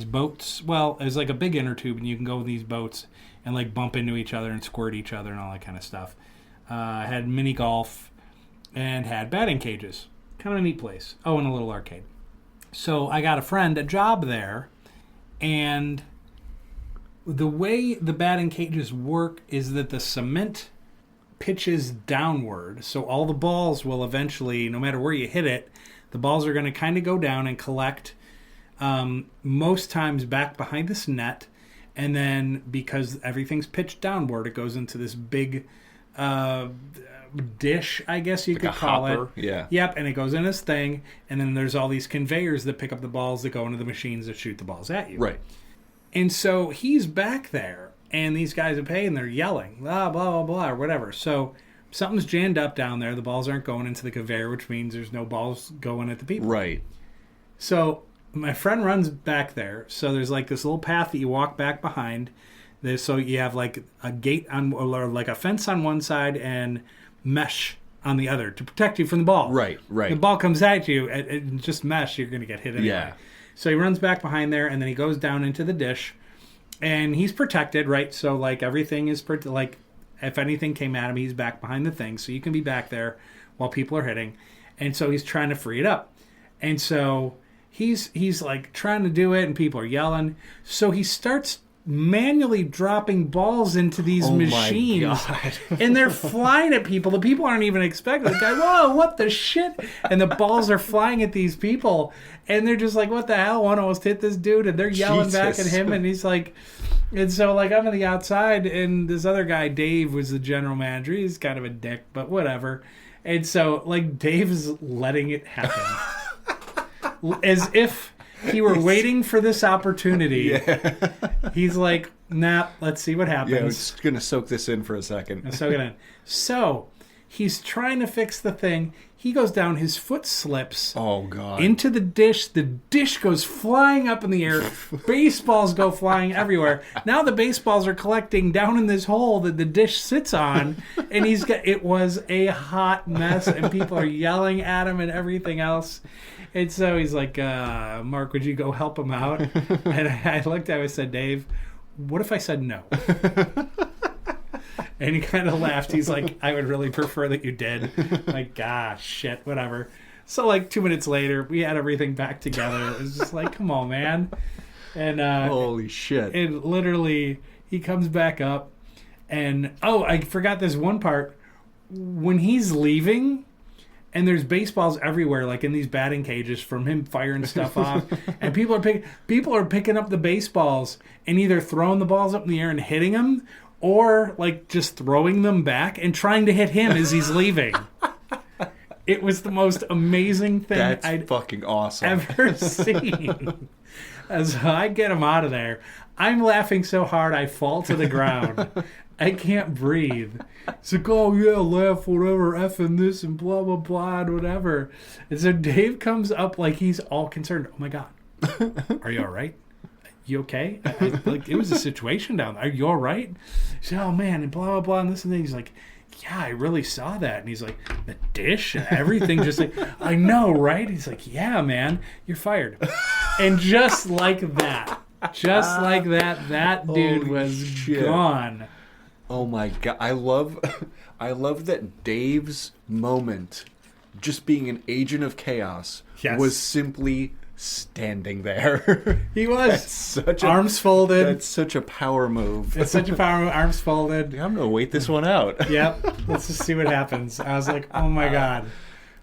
boats. Well, it was like a big inner tube, and you can go with these boats and like bump into each other and squirt each other and all that kind of stuff. Had mini golf and had batting cages. Kind of a neat place. Oh, and a little arcade. So I got a friend a job there, and the way the batting cages work is that the cement pitches downward, so all the balls will eventually, no matter where you hit it, the balls are going to kind of go down and collect most times back behind this net, and then because everything's pitched downward, it goes into this big dish, I guess you could call it. Yeah. Yep, and it goes in this thing, and then there's all these conveyors that pick up the balls that go into the machines that shoot the balls at you. Right. And so he's back there, and these guys are paying, they're yelling, blah, blah, blah, blah, or whatever. So something's jammed up down there. The balls aren't going into the conveyor, which means there's no balls going at the people. Right. So my friend runs back there. So there's like this little path that you walk back behind. So you have like a gate on, or like a fence on one side and mesh on the other to protect you from the ball. Right, right. The ball comes at you, and just mesh, you're going to get hit anyway. Yeah. So he runs back behind there, and then he goes down into the dish, and he's protected, right? So like everything is like if anything came at him, he's back behind the thing, so you can be back there while people are hitting, and so he's trying to free it up, and so he's like trying to do it, and people are yelling, so he starts manually dropping balls into these machines. My God. And they're flying at people. The people aren't even expecting. The guy, whoa, what the shit? And the balls are flying at these people, and they're just like, what the hell? One almost hit this dude, and they're yelling back at him, and he's like, and so like I'm on the outside, and this other guy, Dave, was the general manager. He's kind of a dick, but whatever. And so like Dave is letting it happen as if he were waiting for this opportunity. Yeah. He's like, nah, let's see what happens. Yeah, we're just going to soak this in for a second. So he's trying to fix the thing. He goes down, his foot slips. Oh, God. Into the dish. The dish goes flying up in the air. Baseballs go flying everywhere. Now the baseballs are collecting down in this hole that the dish sits on. And it was a hot mess. And people are yelling at him and everything else. And so he's like, Mark, would you go help him out? And I looked at him and said, Dave, what if I said no? And he kind of laughed. He's like, I would really prefer that you did. I'm like, gosh, shit, whatever. So like 2 minutes later, we had everything back together. It was just like, come on, man. And holy shit. And literally, he comes back up. And, oh, I forgot this one part. When he's leaving, and there's baseballs everywhere, like in these batting cages from him firing stuff off. And people are picking up the baseballs and either throwing the balls up in the air and hitting them, or like just throwing them back and trying to hit him as he's leaving. It was the most amazing thing I'd fucking awesome. ever seen. As I get him out of there, I'm laughing so hard I fall to the ground. I can't breathe. It's like, oh yeah, laugh, whatever, effing this and blah, blah, blah, and whatever. And so Dave comes up like he's all concerned. Oh my God. Are you all right? You okay? Like, it was a situation down there. Are you all right? He said, oh man, and blah, blah, blah, and this and that. He's like, yeah, I really saw that. And he's like, the dish and everything, just like, I know, right? He's like, yeah, man, you're fired. And just like that, that dude was gone. Oh my God. I love that Dave's moment, just being an agent of chaos, was simply standing there. He was. Arms folded. That's such a power move. It's such a power move. Arms folded. I'm going to wait this one out. Yep. Let's just see what happens. I was like, oh my God.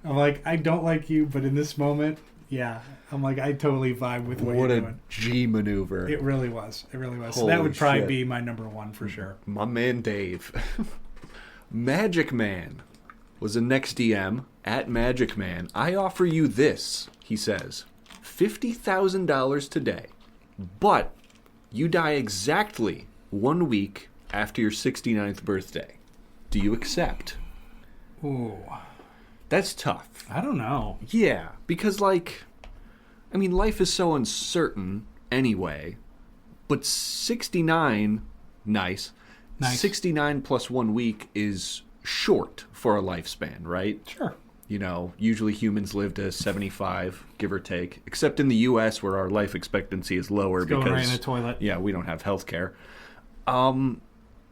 I'm like, I don't like you, but in this moment, yeah. I'm like, I totally vibe with what you're doing. What a G maneuver. It really was. So that would probably be my number one for sure. My man Dave. Magic Man was the next DM at Magic Man. I offer you this, he says. $50,000 today, but you die exactly 1 week after your 69th birthday. Do you accept? Ooh. That's tough. I don't know. Yeah, because, like, I mean, life is so uncertain anyway, but 69, nice. 69 plus 1 week is short for a lifespan, right? Sure. You know, usually humans live to 75, give or take, except in the U.S. where our life expectancy is lower it's because going right in the toilet. Yeah, we don't have health care. But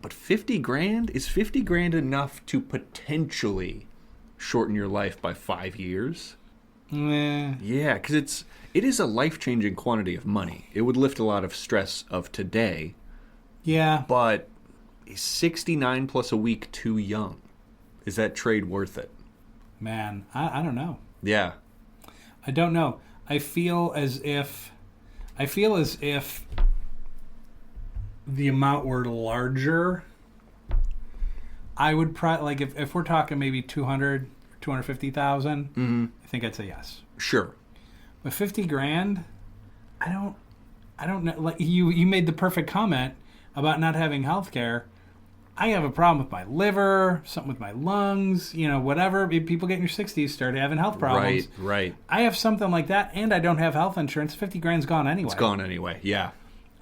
50 grand, is 50 grand enough to potentially shorten your life by 5 years? Yeah, because it is a life-changing quantity of money. It would lift a lot of stress of today. Yeah. But is 69 plus a week too young? Is that trade worth it? Man, I don't know. Yeah. I don't know. I feel as if the amount were larger, I would probably, like, if we're talking maybe 200, 250,000, I think I'd say yes. Sure. But 50 grand, I don't know. Like, you made the perfect comment about not having health care. I have a problem with my liver, something with my lungs, whatever. People get in your 60s, start having health problems. Right. I have something like that, and I don't have health insurance. 50 grand's gone anyway. It's gone anyway, yeah.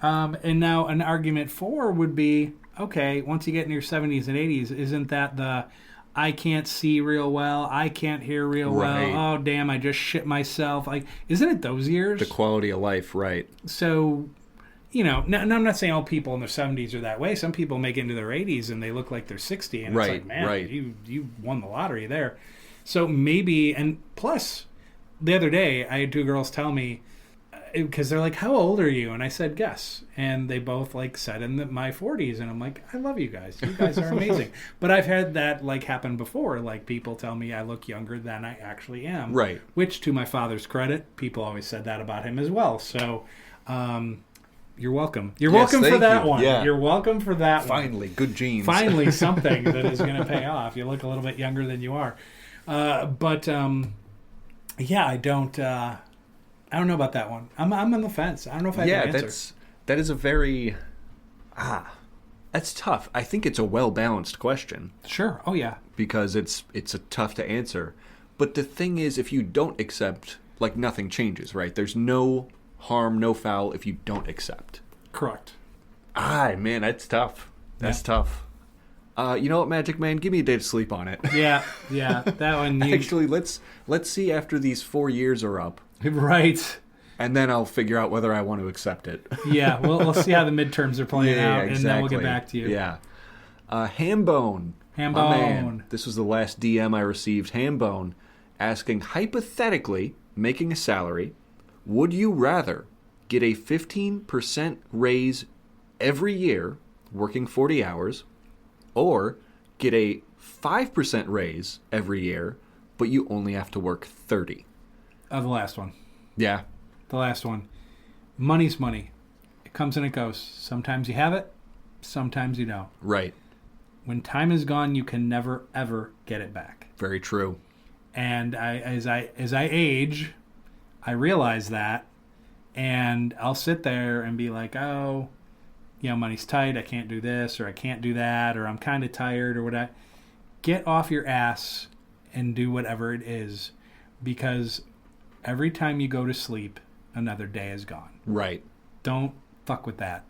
And now an argument for would be, okay, once you get in your 70s and 80s, isn't that the I can't see real well, I can't hear real well, oh, damn, I just shit myself. Like, isn't it those years? The quality of life, right. So... now, I'm not saying all people in their 70s are that way. Some people make it into their 80s and they look like they're 60. And it's like, man, you won the lottery there. So maybe, and plus, the other day, I had two girls tell me, because they're like, how old are you? And I said, guess. And they both, like, said in my 40s. And I'm like, I love you guys. You guys are amazing. But I've had that, like, happen before. Like, people tell me I look younger than I actually am. Right. Which, to my father's credit, people always said that about him as well. So, you're welcome. You're welcome for that one. Yeah. You're welcome for that one. Finally, good genes. Finally, something that is going to pay off. You look a little bit younger than you are. But yeah, I don't know about that one. I'm on the fence. I don't know if I have an answer. That is a very... that's tough. I think it's a well-balanced question. Sure. Oh, yeah. Because it's tough to answer. But the thing is, if you don't accept, like, nothing changes, right? There's no... harm, no foul if you don't accept. Correct. Man, that's tough. That's tough. You know what, Magic Man? Give me a day to sleep on it. Yeah. That one. Actually, let's see after these 4 years are up. Right. And then I'll figure out whether I want to accept it. Yeah, we'll see how the midterms are playing out, exactly. And then we'll get back to you. Yeah. Hambone. Man. This was the last DM I received. Hambone asking, hypothetically, making a salary, would you rather get a 15% raise every year, working 40 hours, or get a 5% raise every year, but you only have to work 30? The last one. Yeah. The last one. Money's money. It comes and it goes. Sometimes you have it, sometimes you don't. Right. When time is gone, you can never, ever get it back. Very true. And as I age... I realize that, and I'll sit there and be like, oh, money's tight, I can't do this, or I can't do that, or I'm kind of tired, or whatever. Get off your ass and do whatever it is, because every time you go to sleep, another day is gone. Right. Don't fuck with that.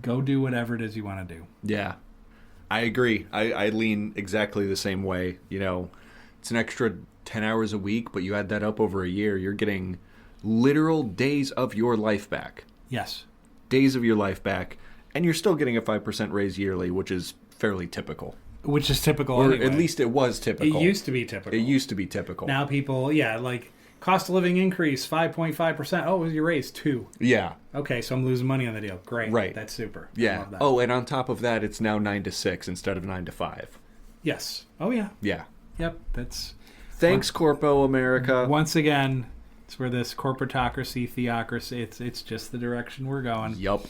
Go do whatever it is you want to do. Yeah. I agree. I lean exactly the same way. You know, it's an extra 10 hours a week, but you add that up over a year, you're getting literal days of your life back. Yes. Days of your life back, and you're still getting a 5% raise yearly, which is fairly typical. Which is typical Or anyway. at least it was typical. It used to be typical. It used to be typical. Now people, like cost of living increase 5.5%. Oh, it was your raise 2. Yeah. Okay, so I'm losing money on the deal. Great. Right. That's super. I Yeah. love that. Oh, and on top of that, it's now 9 to 6 instead of 9 to 5. Yes. Oh, yeah. Yeah. Yep. That's Thanks, Corpo America. once again, it's where this corporatocracy, theocracy, it's just the direction we're going. Yup.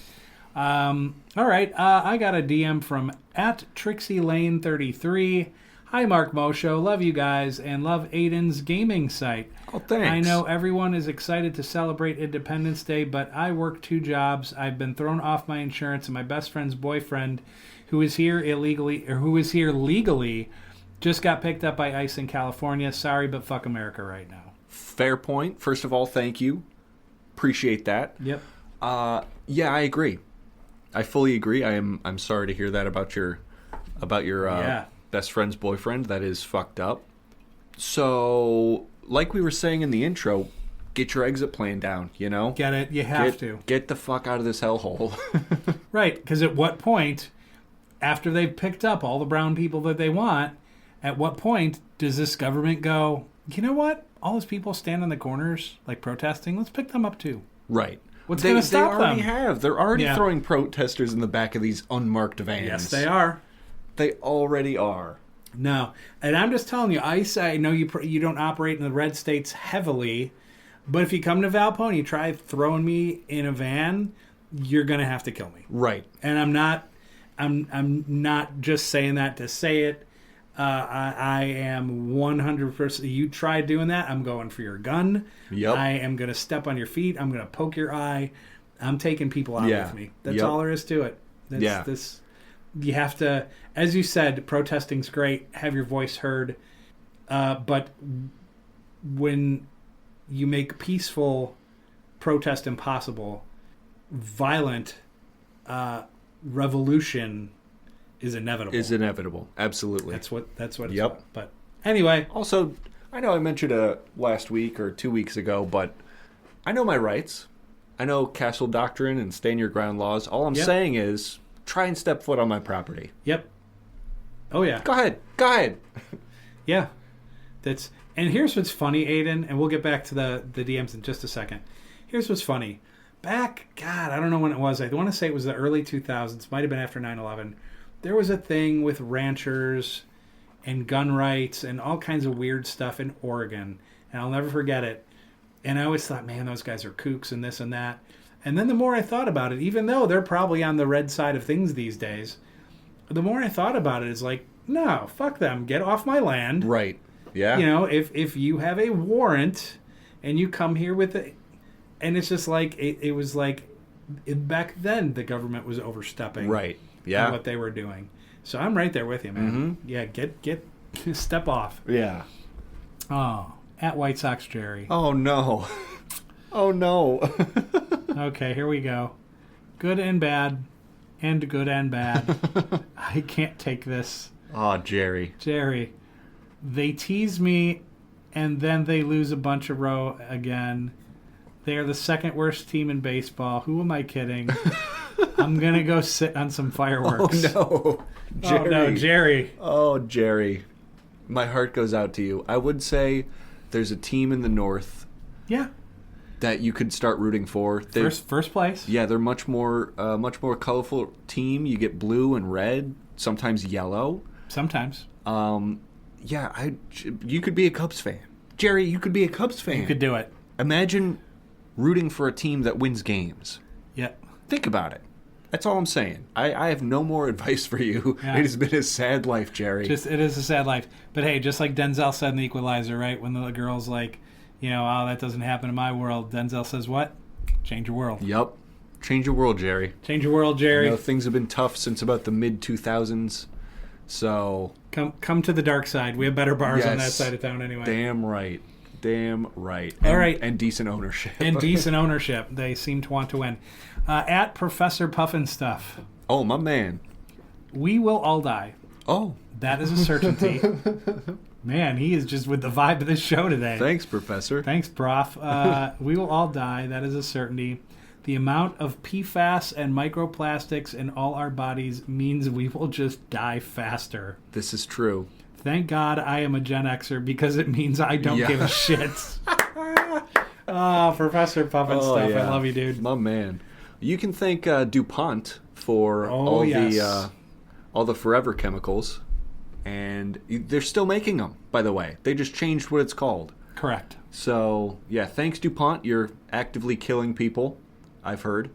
All right. I got a DM from @TrixieLane33. Hi, Mark Mosho. Love you guys and love Aiden's gaming site. Oh, thanks. I know everyone is excited to celebrate Independence Day, but I work 2 jobs. I've been thrown off my insurance, and my best friend's boyfriend, who is here legally, just got picked up by ICE in California. Sorry, but fuck America right now. Fair point. First of all, thank you. Appreciate that. Yep. Yeah, I agree. I fully agree. I'm sorry to hear that about your best friend's boyfriend. That is fucked up. So, like we were saying in the intro, get your exit plan down, you know? Get it? You have to. Get the fuck out of this hellhole. Right, because at what point, after they've picked up all the brown people that they want, at what point does this government go, you know what? All those people stand in the corners, like protesting, let's pick them up too. Right. What's going to stop them? They already have. They're already throwing protesters in the back of these unmarked vans. Yes, they are. They already are. No, and I'm just telling you, ICE, I know you don't operate in the red states heavily, but if you come to Valpo and you try throwing me in a van, you're going to have to kill me. Right. And I'm not just saying that to say it. I am 100%. You try doing that, I'm going for your gun. Yep. I am going to step on your feet. I'm going to poke your eye. I'm taking people out with me. That's all there is to it. You have to, as you said, protesting's great. Have your voice heard. But when you make peaceful protest impossible, violent revolution is inevitable. Absolutely. That's what it's about. But anyway, also, I know I mentioned last week or 2 weeks ago, but I know my rights. I know castle doctrine and stand your ground laws. All I'm saying is try and step foot on my property. Yep. Oh yeah. Go ahead. Yeah. And here's what's funny, Aiden, and we'll get back to the DMs in just a second. Here's what's funny. Back, God, I don't know when it was. I want to say it was the early 2000s. Might have been after 9/11. There was a thing with ranchers and gun rights and all kinds of weird stuff in Oregon. And I'll never forget it. And I always thought, man, those guys are kooks and this and that. And then the more I thought about it, even though they're probably on the red side of things these days, the more I thought about it, it's like, no, fuck them. Get off my land. Right. Yeah. You know, if you have a warrant and you come here with it, and it's just like, it was like, back then the government was overstepping. Right. Yeah. What they were doing. So I'm right there with you, man. Mm-hmm. Yeah, get step off. Yeah. Oh, at White Sox Jerry. Oh, no. Oh, no. Okay, here we go. Good and bad, and good and bad. I can't take this. Oh, Jerry. Jerry, they tease me, and then they lose a bunch of row again. They are the second worst team in baseball. Who am I kidding? I'm going to go sit on some fireworks. Oh, no. Jerry. Oh, no, Jerry. Oh, Jerry. My heart goes out to you. I would say there's a team in the North Yeah. that you could start rooting for. First place. Yeah, they're much more colorful team. You get blue and red, sometimes yellow. Sometimes. Yeah, you could be a Cubs fan. Jerry, you could be a Cubs fan. You could do it. Imagine rooting for a team that wins games. Yeah. Think about it. That's all I'm saying. I have no more advice for you. Yeah. It has been a sad life, Jerry. It is a sad life. But hey, just like Denzel said in The Equalizer, right? When the girl's like, oh, that doesn't happen in my world. Denzel says what? Change your world. Yup. Change your world, Jerry. Change your world, Jerry. I know things have been tough since about the mid-2000s. So come to the dark side. We have better bars on that side of town anyway. Damn right. All right. And decent ownership. And decent ownership. They seem to want to win. At Professor Puffin Stuff. Oh, my man. We will all die. Oh. That is a certainty. Man, he is just with the vibe of this show today. Thanks, Professor. Thanks, Prof. We will all die. That is a certainty. The amount of PFAS and microplastics in all our bodies means we will just die faster. This is true. Thank God I am a Gen Xer because it means I don't give a shit. Oh, Professor Puff and stuff. Yeah. I love you, dude. My man. You can thank DuPont for all the forever chemicals. And they're still making them, by the way. They just changed what it's called. Correct. So, yeah, thanks, DuPont. You're actively killing people, I've heard.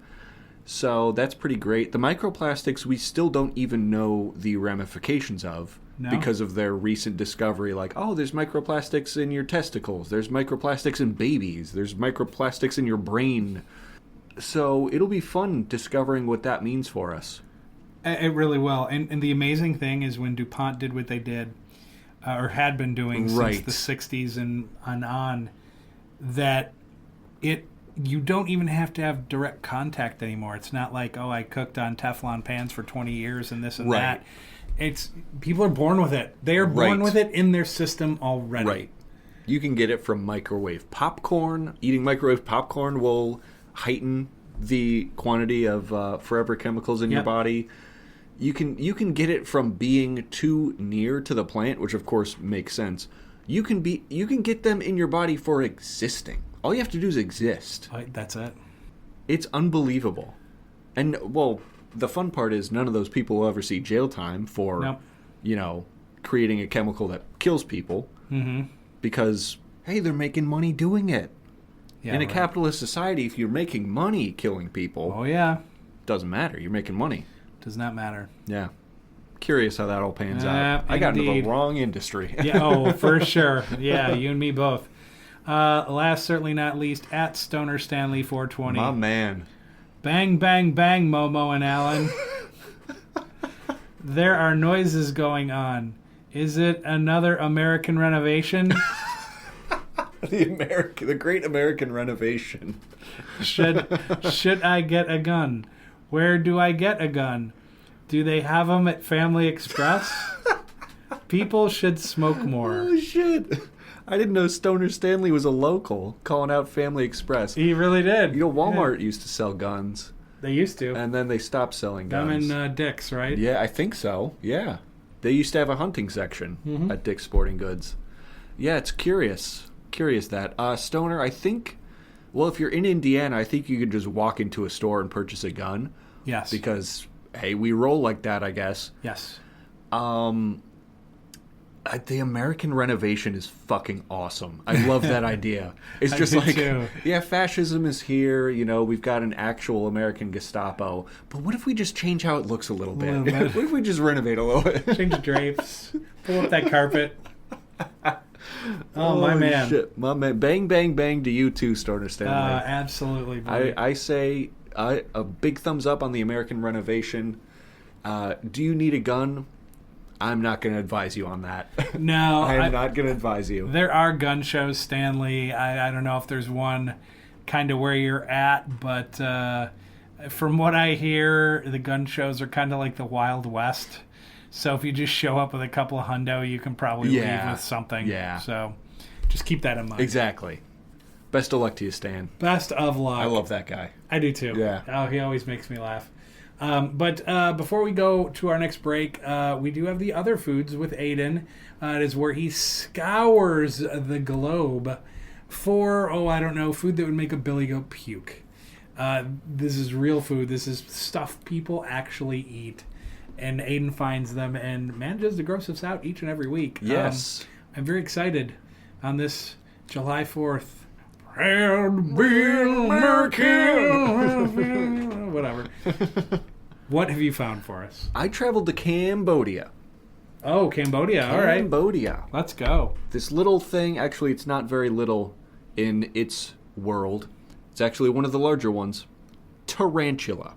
So that's pretty great. The microplastics, we still don't even know the ramifications of because of their recent discovery. Like, oh, there's microplastics in your testicles. There's microplastics in babies. There's microplastics in your brain. So it'll be fun discovering what that means for us. It really will. And the amazing thing is when DuPont did what they did, or had been doing since the 60s and on, that you don't even have to have direct contact anymore. It's not like, oh, I cooked on Teflon pans for 20 years and this and that. It's people are born with it. They are born with it in their system already. Right. You can get it from microwave popcorn. Eating microwave popcorn will heighten the quantity of forever chemicals in your body. You can get it from being too near to the plant, which of course makes sense. You can get them in your body for existing. All you have to do is exist. That's it. It's unbelievable. And well, the fun part is none of those people will ever see jail time for creating a chemical that kills people. Mm-hmm. Because hey, they're making money doing it. Yeah, in a capitalist society, if you're making money killing people, doesn't matter. You're making money. Does not matter. Yeah. Curious how that all pans out. I got into the wrong industry. For sure. Yeah, you and me both. Last, certainly not least, at Stoner Stanley 420. My man. Bang, bang, bang, Momo and Alan. There are noises going on. Is it another American renovation? The Great American Renovation. Should I get a gun? Where do I get a gun? Do they have them at Family Express? People should smoke more. Oh, shit. I didn't know Stoner Stanley was a local calling out Family Express. He really did. You know, Walmart used to sell guns. They used to. And then they stopped selling guns. Them in Dick's, right? Yeah, I think so. Yeah. They used to have a hunting section at Dick's Sporting Goods. Yeah, it's curious. Curious that. Stoner, I think... Well, if you're in Indiana, I think you could just walk into a store and purchase a gun. Yes. Because, hey, we roll like that, I guess. Yes. The American Renovation is fucking awesome. I love that idea. It's just like, yeah, fascism is here. You know, we've got an actual American Gestapo. But what if we just change how it looks a little bit? What if we just renovate a little bit? Change the drapes. Pull up that carpet. Oh, my man. Shit. My man. Bang, bang, bang to you too, Stoner Stanley. Absolutely. I say a big thumbs up on the American Renovation. Do you need a gun? I'm not going to advise you on that. No. I'm not going to advise you. There are gun shows, Stanley. I don't know if there's one kind of where you're at, but from what I hear, the gun shows are kind of like the Wild West. So if you just show up with a couple of hundo, you can probably leave with something. Yeah. So just keep that in mind. Exactly. Best of luck to you, Stan. Best of luck. I love that guy. I do too. Yeah. Oh, he always makes me laugh. But before we go to our next break, we do have the other foods with Aiden. It is where he scours the globe for, food that would make a billy goat puke. This is real food. This is stuff people actually eat. And Aiden finds them and manages to gross us out each and every week. Yes. I'm very excited on this July 4th. Proud to be an American. Whatever. What have you found for us? I traveled to Cambodia. Oh, Cambodia. All right. Cambodia. Let's go. This little thing, actually, it's not very little in its world. It's actually one of the larger ones. Tarantula.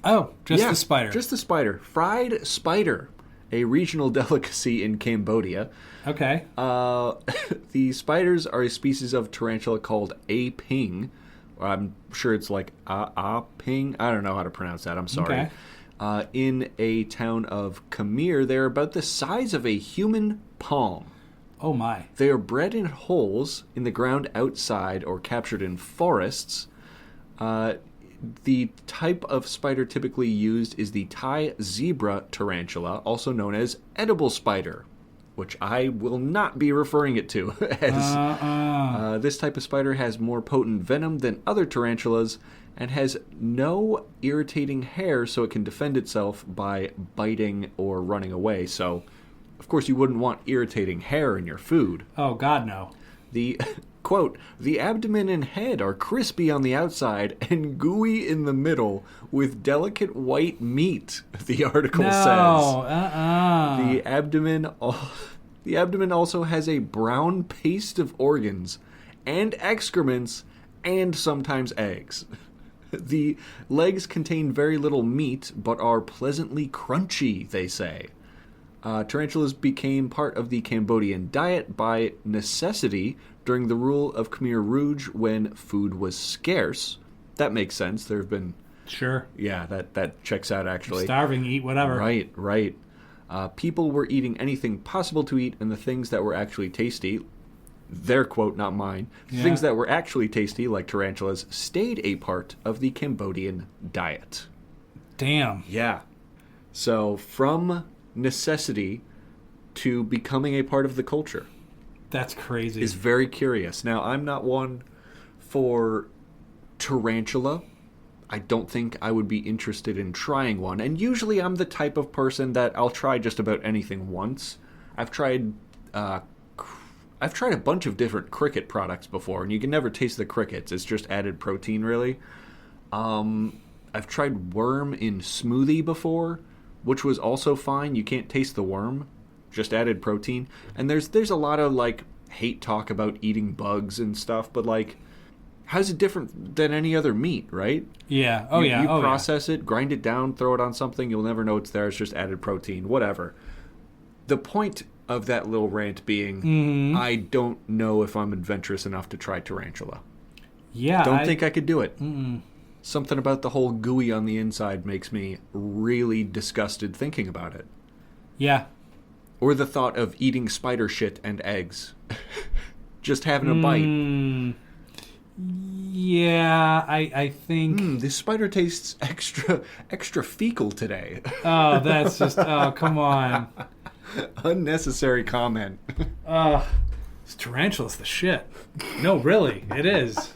Oh, just the spider. Just the spider. Fried spider, a regional delicacy in Cambodia. Okay. The spiders are a species of tarantula called aping. I'm sure it's like aping. I don't know how to pronounce that. I'm sorry. Okay. in a town of Khmer. They're about the size of a human palm. Oh, my. They are bred in holes in the ground outside or captured in forests. The type of spider typically used is the Thai zebra tarantula, also known as edible spider, which I will not be referring it to as. This type of spider has more potent venom than other tarantulas and has no irritating hair, so it can defend itself by biting or running away. So, of course, you wouldn't want irritating hair in your food. Oh, God, no. The, quote, the abdomen and head are crispy on the outside and gooey in the middle with delicate white meat, the article says. The abdomen also has a brown paste of organs and excrements and sometimes eggs. The legs contain very little meat but are pleasantly crunchy, they say. Tarantulas became part of the Cambodian diet by necessity during the rule of Khmer Rouge when food was scarce. That makes sense. There have been... Sure. Yeah, that checks out, actually. Starving, eat whatever. Right. People were eating anything possible to eat, and the things that were actually tasty, their quote, not mine, things that were actually tasty, like tarantulas, stayed a part of the Cambodian diet. Damn. Yeah. So, from necessity to becoming a part of the culture. That's crazy. Is very curious. Now, I'm not one for tarantula. I don't think I would be interested in trying one. And usually I'm the type of person that I'll try just about anything once. I've tried a bunch of different cricket products before, and you can never taste the crickets. It's just added protein, really. I've tried worm in smoothie before, which was also fine. You can't taste the worm, just added protein. And there's a lot of, like, hate talk about eating bugs and stuff, but, like, how's it different than any other meat, right? Yeah. You process it, grind it down, throw it on something, you'll never know it's there. It's just added protein, whatever. The point of that little rant being, I don't know if I'm adventurous enough to try tarantula. Yeah. Don't think I could do it. Something about the whole gooey on the inside makes me really disgusted thinking about it. Yeah. Or the thought of eating spider shit and eggs. Just having a bite. Yeah, I think... this spider tastes extra fecal today. Oh, that's just... Oh, come on. Unnecessary comment. This tarantula's the shit. No, really, it is.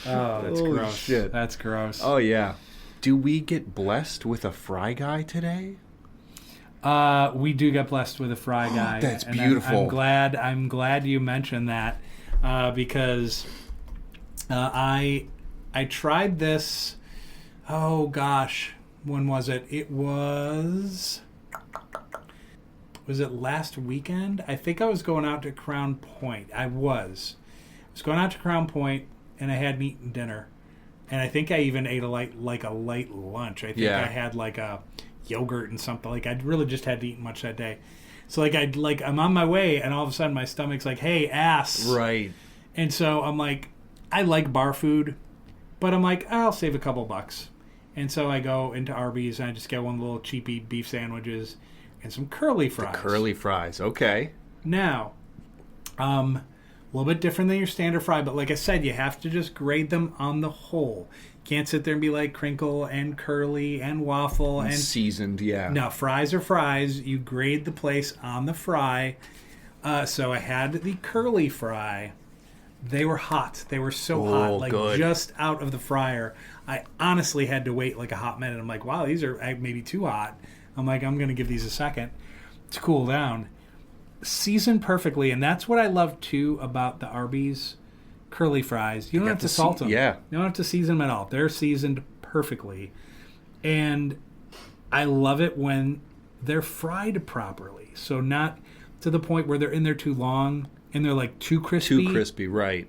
Oh, that's gross. Shit. That's gross. Oh, yeah. Do we get blessed with a fry guy today? We do get blessed with a fry guy. That's and beautiful. I'm glad you mentioned that because I tried this. Oh gosh, when was it? It was it last weekend? I think I was going out to Crown Point. I was going out to Crown Point, and I had meat and dinner, and I think I even ate a light lunch. I think I had like a yogurt and something. Like I really just had to eat much that day. So I'm on my way, and all of a sudden my stomach's like, "Hey, ass!" Right. And so I'm like, I like bar food, but I'm like, I'll save a couple bucks. And so I go into Arby's and I just get one of the little cheapy beef sandwiches and some curly fries. The curly fries, okay. Now, a little bit different than your standard fry, but like I said, you have to just grade them on the whole. Can't sit there and be like crinkle and curly and waffle and seasoned, yeah. No, fries are fries. You grade the place on the fry. So I had the curly fry. They were hot. They were so hot, like good. Just out of the fryer. I honestly had to wait like a hot minute. I'm like, wow, these are maybe too hot. I'm like, I'm going to give these a second to cool down. Seasoned perfectly, and that's what I love too about the Arby's curly fries. You don't have to salt them. Yeah. You don't have to season them at all. They're seasoned perfectly. And I love it when they're fried properly. So not to the point where they're in there too long and they're like too crispy. Too crispy, right.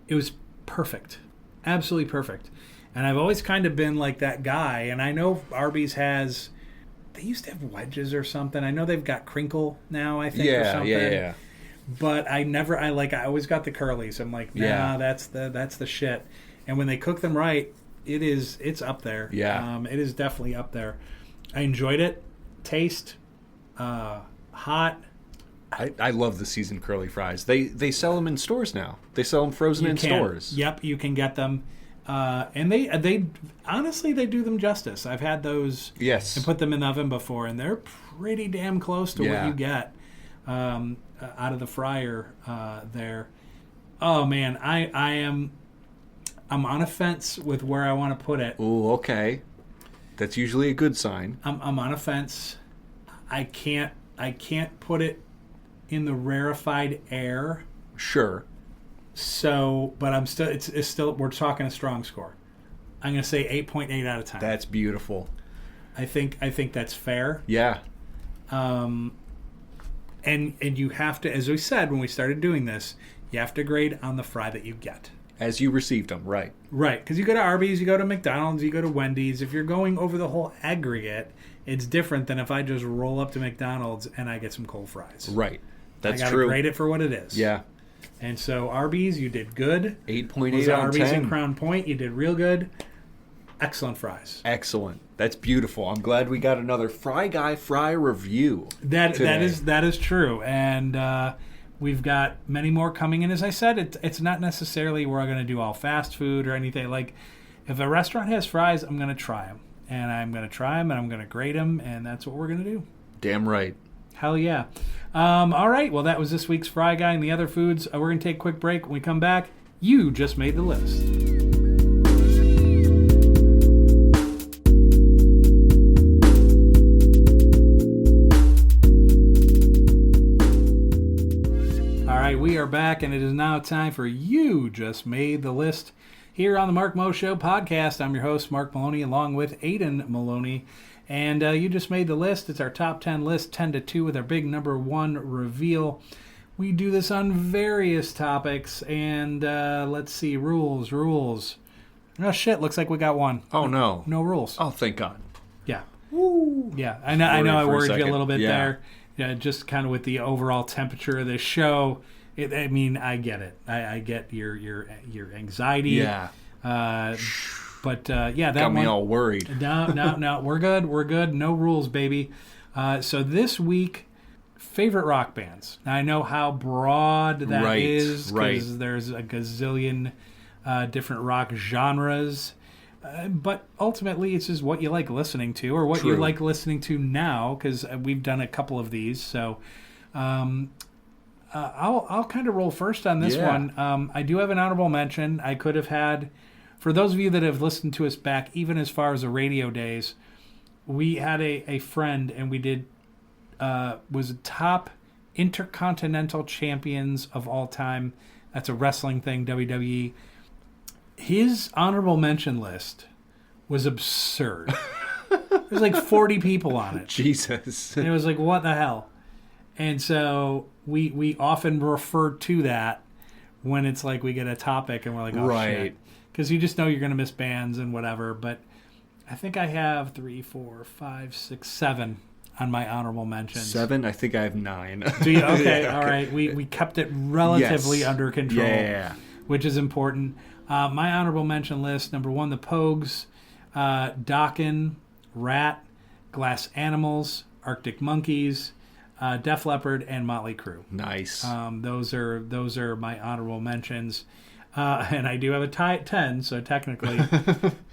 It was perfect. Absolutely perfect. And I've always kind of been like that guy. And I know Arby's has... They used to have wedges or something. I know they've got crinkle now, I think, or something. Yeah. But I always got the curlies. I'm like, nah, that's the shit. And when they cook them right, it's up there. Yeah. It is definitely up there. I enjoyed it. Taste, hot. I love the seasoned curly fries. They sell them in stores now. They sell them frozen in stores. Yep, you can get them. And they honestly, they do them justice. I've had those Yes. and put them in the oven before, and they're pretty damn close to what you get out of the fryer there. Oh man, I'm on a fence with where I want to put it. Ooh, okay. That's usually a good sign. I'm on a fence. I can't put it in the rarefied air. Sure. So, but I'm still. It's still. We're talking a strong score. I'm going to say 8.8 out of 10. That's beautiful. I think that's fair. Yeah. And you have to, as we said when we started doing this, you have to grade on the fry that you get. As you received them, right. Right, because you go to Arby's, you go to McDonald's, you go to Wendy's. If you're going over the whole aggregate, it's different than if I just roll up to McDonald's and I get some cold fries. Right. That's I gotta true. grade it for what it is. Yeah. And so Arby's, you did good. 8.8 out of 10. Arby's and Crown Point, you did real good. Excellent fries. Excellent. That's beautiful. I'm glad we got another Fry Guy Fry review. That is true, and we've got many more coming in. As I said, it's not necessarily we're going to do all fast food or anything. Like, if a restaurant has fries, I'm going to try them, and I'm going to grade them, and that's what we're going to do. Damn right. Hell yeah. All right, well, that was this week's Fry Guy and the other foods. We're going to take a quick break. When we come back, you just made the list. We are back, and it is now time for You Just Made the List here on the Mark Mo Show podcast. I'm your host, Mark Maloney, along with Aiden Maloney. And You Just Made the List. It's our top 10 list, 10-2, with our big number 1 reveal. We do this on various topics, and let's see, rules. Oh, shit, looks like we got one. Oh, no. No rules. Oh, thank God. Yeah. Woo. Yeah, I know I worried you a little bit Yeah. there. Yeah, just kind of with the overall temperature of the show. I get it. I get your anxiety. Yeah. But that got me one, all worried. No. We're good. No rules, baby. So this week, favorite rock bands. Now, I know how broad that is because there's a gazillion different rock genres. But ultimately, it's just what you like listening to or what you like listening to now, because we've done a couple of these. So I'll kind of roll first on this one. I do have an honorable mention. I could have had, for those of you that have listened to us back, even as far as the radio days, we had a friend, and we did was top intercontinental champions of all time. That's a wrestling thing, WWE. His honorable mention list was absurd. There's like 40 people on it. Jesus. And it was like, what the hell? And so we often refer to that when it's like we get a topic and we're like, oh, shit. Because you just know you're going to miss bands and whatever. But I think I have 3, 4, 5, 6, 7 on my honorable mentions. 7? I think I have 9. Do you? Okay, yeah, all right. We kept it relatively under control, which is important. My honorable mention list, number 1, the Pogues, Dokken, Rat, Glass Animals, Arctic Monkeys, Def Leppard, and Motley Crue. Nice. Those are my honorable mentions. And I do have a tie at 10, so technically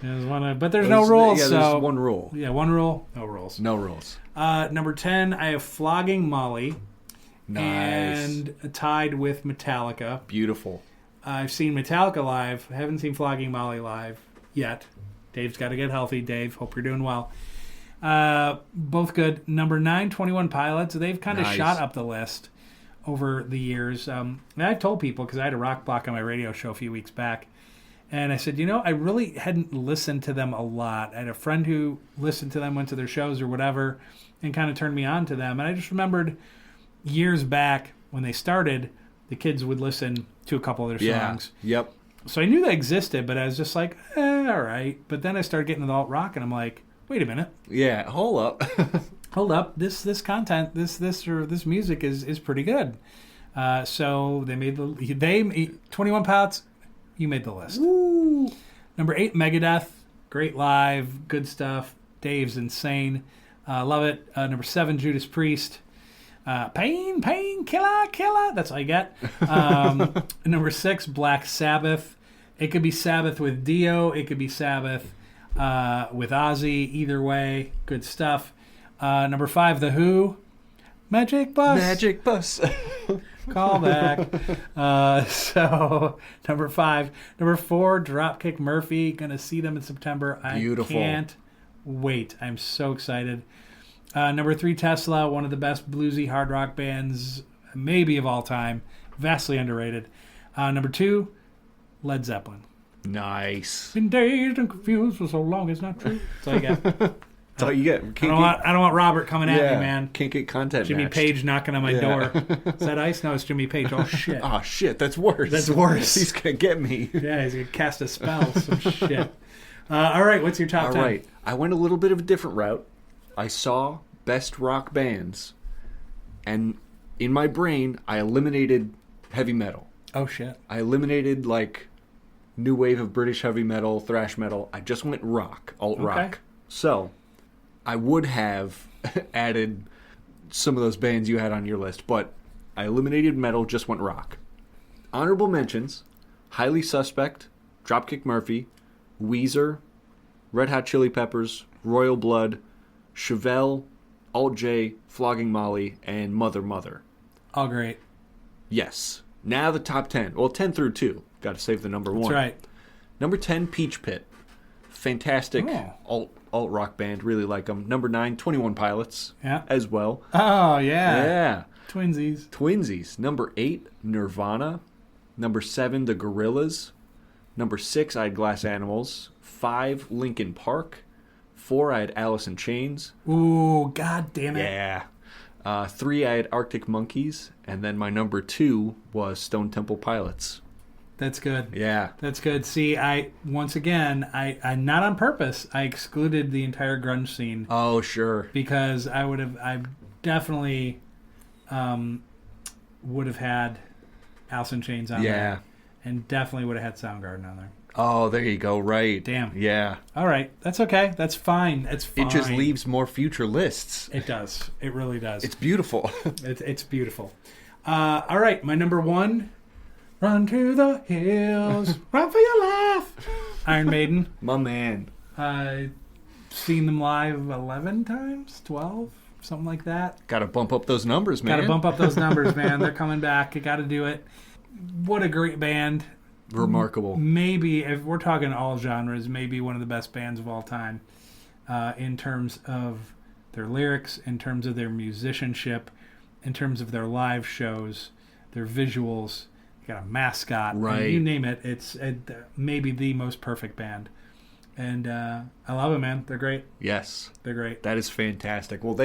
there's one. But there's no rules. Yeah, there's one rule. Yeah, one rule, no rules. No rules. Number 10, I have Flogging Molly. Nice. And tied with Metallica. Beautiful. I've seen Metallica live. I haven't seen Flogging Molly live yet. Dave's got to get healthy. Dave, hope you're doing well. Both good. Number 9, 21 Pilots. They've kind of shot up the list over the years. And I've told people, because I had a rock block on my radio show a few weeks back, and I said, I really hadn't listened to them a lot. I had a friend who listened to them, went to their shows or whatever, and kind of turned me on to them. And I just remembered years back when they started, the kids would listen to a couple of their songs. Yep. So I knew they existed, but I was just like, all right. But then I started getting into alt rock, and I'm like, wait a minute. Yeah, hold up. Hold up. This content, this music is pretty good. So they made 21 Pilots. You made the list. Woo. Number 8, Megadeth. Great live, good stuff. Dave's insane. Love it. Number 7, Judas Priest. Pain, killer. That's all you get. Number 6, Black Sabbath. It could be Sabbath with Dio. It could be Sabbath with Ozzy. Either way, good stuff. Number 5, The Who. Magic Bus. Call back. So, number 5. Number 4, Dropkick Murphy. Gonna see them in September. Beautiful. I can't wait. I'm so excited. Number 3, Tesla. One of the best bluesy hard rock bands, maybe of all time. Vastly underrated. Number 2, Led Zeppelin. Nice. Been dazed and confused for so long, it's not true. That's all you get. That's all you get. I don't want Robert coming at me, man. Can't get content Jimmy matched. Page knocking on my door. Is that ice? No, it's Jimmy Page. Oh, shit. Oh, shit. That's worse. That's worse. He's going to get me. Yeah, he's going to cast a spell. Some shit. All right, what's your top 10? All right. I went a little bit of a different route. I saw best rock bands, and in my brain, I eliminated heavy metal. Oh, shit. I eliminated, like, new wave of British heavy metal, thrash metal. I just went rock, alt-rock. Okay. So, I would have added some of those bands you had on your list, but I eliminated metal, just went rock. Honorable mentions, Highly Suspect, Dropkick Murphy, Weezer, Red Hot Chili Peppers, Royal Blood, Chevelle, Alt J, Flogging Molly, and Mother. All great. Yes. Now the top 10. Well, 10 through 2. Got to save the number 1. That's right. Number 10, Peach Pit. Fantastic alt-rock band. Really like them. Number 9, 21 Pilots. Yeah. As well. Oh, yeah. Yeah. Twinsies. Number 8, Nirvana. Number 7, The Gorillaz. Number 6, I had Glass Animals. 5, Linkin Park. 4, I had Alice in Chains. Ooh, god damn it. Yeah. 3, I had Arctic Monkeys. And then my number 2 was Stone Temple Pilots. That's good. Yeah. That's good. See, I not on purpose, I excluded the entire grunge scene. Oh, sure. Because I definitely would have had Alice in Chains on there. And definitely would have had Soundgarden on there. Oh, there you go. Right. Damn. Yeah. All right. That's okay. That's fine. It's fine. It just leaves more future lists. It does. It really does. It's beautiful. It's beautiful. All right. My number 1, Run to the Hills, Run for Your Life. Iron Maiden. My man. Seen them live 11 times, 12, something like that. Got to bump up those numbers, man. Got to bump up those numbers, man. They're coming back. You got to do it. What a great band. Remarkable. Maybe, if we're talking all genres, maybe one of the best bands of all time in terms of their lyrics, in terms of their musicianship, in terms of their live shows, their visuals. You got a mascot. Right. You name it. It's maybe the most perfect band. And I love it, man. They're great. Yes. They're great. That is fantastic. Well,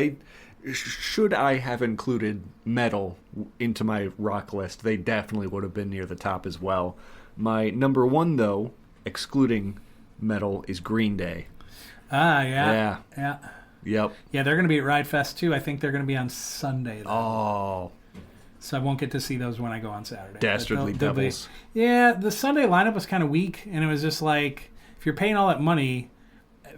should I have included metal into my rock list, they definitely would have been near the top as well. My number 1, though, excluding metal, is Green Day. Ah, yeah. Yeah. Yep. Yeah, they're going to be at Ride Fest, too. I think they're going to be on Sunday, though. Oh. So I won't get to see those when I go on Saturday. Dastardly Devils. Yeah, the Sunday lineup was kind of weak, and it was just like, if you're paying all that money,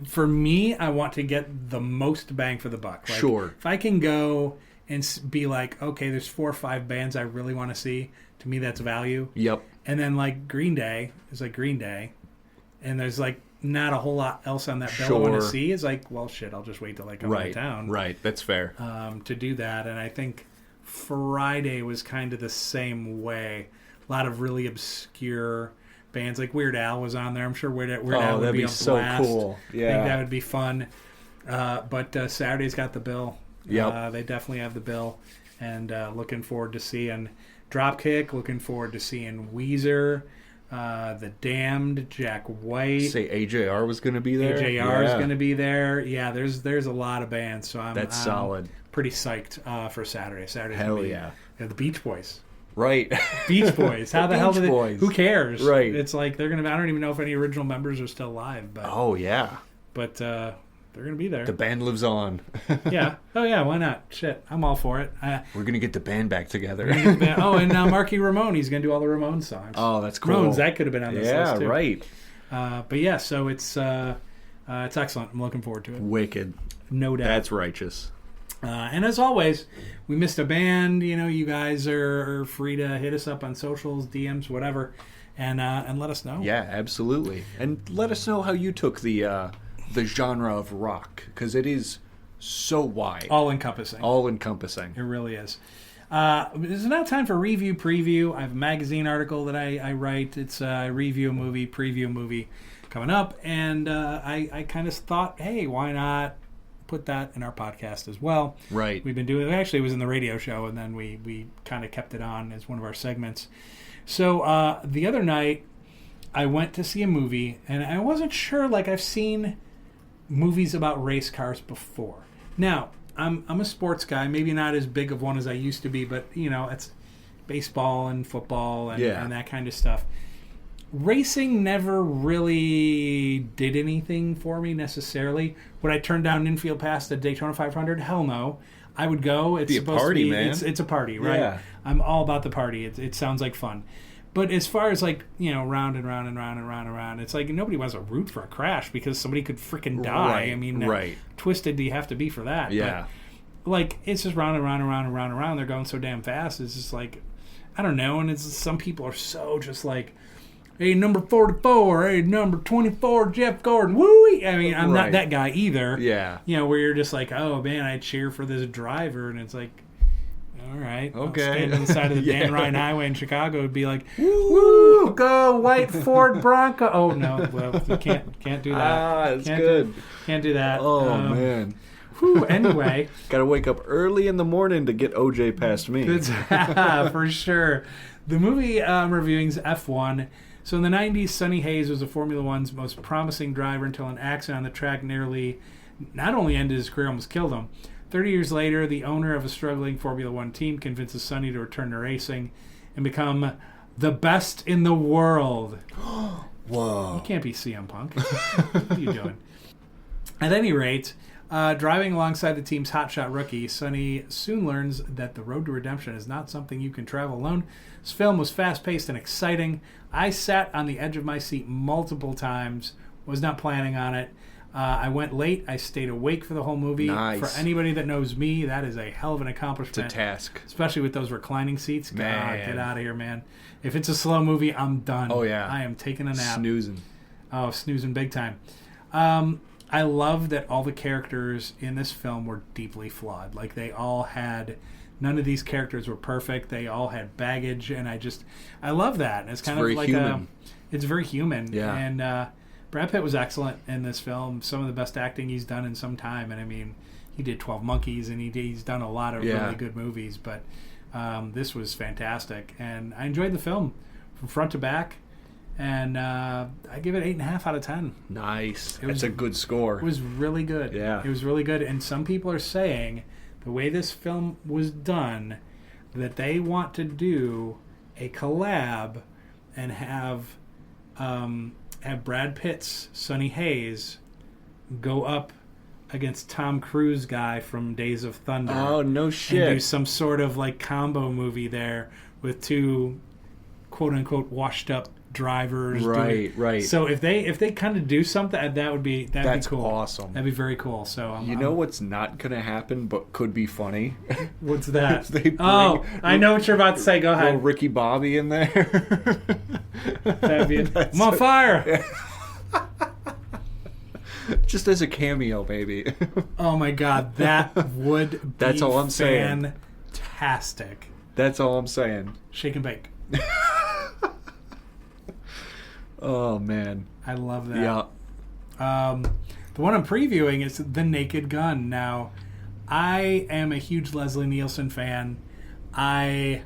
for me, I want to get the most bang for the buck. Like, sure. If I can go and be like, okay, there's 4 or 5 bands I really want to see, to me that's value. Yep. And then like Green Day is like Green Day, and there's like not a whole lot else on that bill I want to see. It's like, well, shit, I'll just wait till I come to town. Right, that's fair. To do that, and I think Friday was kind of the same way. A lot of really obscure bands, like Weird Al was on there. I'm sure Weird Al would be a so blast. Cool. Yeah, I think that would be fun. But Saturday's got the bill. Yep. They definitely have the bill, and looking forward to seeing Dropkick. Looking forward to seeing Weezer, The Damned, Jack White. Say AJR was going to be there. AJR is going to be there. Yeah, there's a lot of bands, so I'm solid. Pretty psyched for Saturday. Hell yeah. The Beach Boys. Right. Beach Boys. How the hell did they? Who cares? Right. It's like they're gonna. I don't even know if any original members are still alive. But oh yeah. But they're gonna be there. The band lives on. Yeah. Oh yeah. Why not? Shit. I'm all for it. We're gonna get the band back together. And now Marky Ramone. He's gonna do all the Ramones songs. Oh, that's cool. Ramones. That could have been on this list too. Yeah. Right. But yeah. So it's It's excellent. I'm looking forward to it. Wicked. No doubt. That's righteous. And as always, we missed a band. You guys are free to hit us up on socials, DMs, whatever, and let us know. Yeah, absolutely. And let us know how you took the genre of rock, because it is so wide. All-encompassing. All-encompassing. It really is. It's now time for review preview. I have a magazine article that I write. It's review a movie, preview a movie coming up, and I kind of thought, hey, why not put that in our podcast as well? Right. We've been doing it. Actually, it was in the radio show, and then we kind of kept it on as one of our segments. So the other night, I went to see a movie, and I wasn't sure. Like, I've seen movies about race cars before. Now, I'm a sports guy, maybe not as big of one as I used to be, but it's baseball and football and that kind of stuff. Racing never really did anything for me necessarily. Would I turn down an infield pass at Daytona 500? Hell no. I would go. It's supposed party, to be, man. It's a party, right? Yeah. I'm all about the party. It sounds like fun. But as far as round and round and round and round and round, it's like nobody wants to root for a crash because somebody could freaking die. Right, I mean, right. Twisted do you have to be for that? Yeah. But, it's just round and round and round and round and round. They're going so damn fast. It's just like, I don't know. And some people are so just like, hey, number 44, hey, number 24, Jeff Gordon, woo! I mean, I'm not that guy either. Yeah. Where you're just like, oh man, I cheer for this driver, and it's like, all right, okay. I'll stand on the side of the Dan Ryan Highway in Chicago would be like, woo, go white Ford Bronco. Oh no, well you can't do that. It's good. Can't do that. Oh man. Whew, anyway, gotta wake up early in the morning to get OJ past me. For sure. The movie I'm reviewing is F1. So in the 90s, Sonny Hayes was a Formula One's most promising driver until an accident on the track not only ended his career, almost killed him. 30 years later, the owner of a struggling Formula One team convinces Sonny to return to racing and become the best in the world. Whoa. You can't be CM Punk. What are you doing? At any rate, driving alongside the team's hotshot rookie, Sonny soon learns that the road to redemption is not something you can travel alone. This film was fast-paced and exciting. I sat on the edge of my seat multiple times, was not planning on it. I went late. I stayed awake for the whole movie. Nice. For anybody that knows me, that is a hell of an accomplishment. It's a task. Especially with those reclining seats. Man. God, get out of here, man. If it's a slow movie, I'm done. Oh, yeah. I am taking a nap. Snoozing. Oh, snoozing big time. I love that all the characters in this film were deeply flawed. Like, they all had... None of these characters were perfect. They all had baggage, and I love that. It's kind of like human. It's very human. Yeah. And Brad Pitt was excellent in this film. Some of the best acting he's done in some time. And I mean, he did 12 Monkeys, and he's done a lot of really good movies. But this was fantastic, and I enjoyed the film from front to back. And I give it 8.5 out of 10. Nice. That's a good score. It was really good. Yeah. It was really good. And some people are saying the way this film was done, that they want to do a collab and have Brad Pitt's Sonny Hayes go up against Tom Cruise guy from Days of Thunder. Oh, no shit. And do some sort of like combo movie there with two quote unquote washed up drivers. Right. So if they kind of do something, that'd be cool. That's awesome. That'd be very cool. So you know what's not gonna happen, but could be funny. What's that? I know what you're about to say. Go ahead. Little Ricky Bobby in there. That'd be I'm on fire. Just as a cameo, baby. Oh my God, that would be That's all I'm saying. Fantastic. That's all I'm saying. Shake and bake. Oh man, I love that. Yeah. The one I'm previewing is The Naked Gun. Now, I am a huge Leslie Nielsen fan. I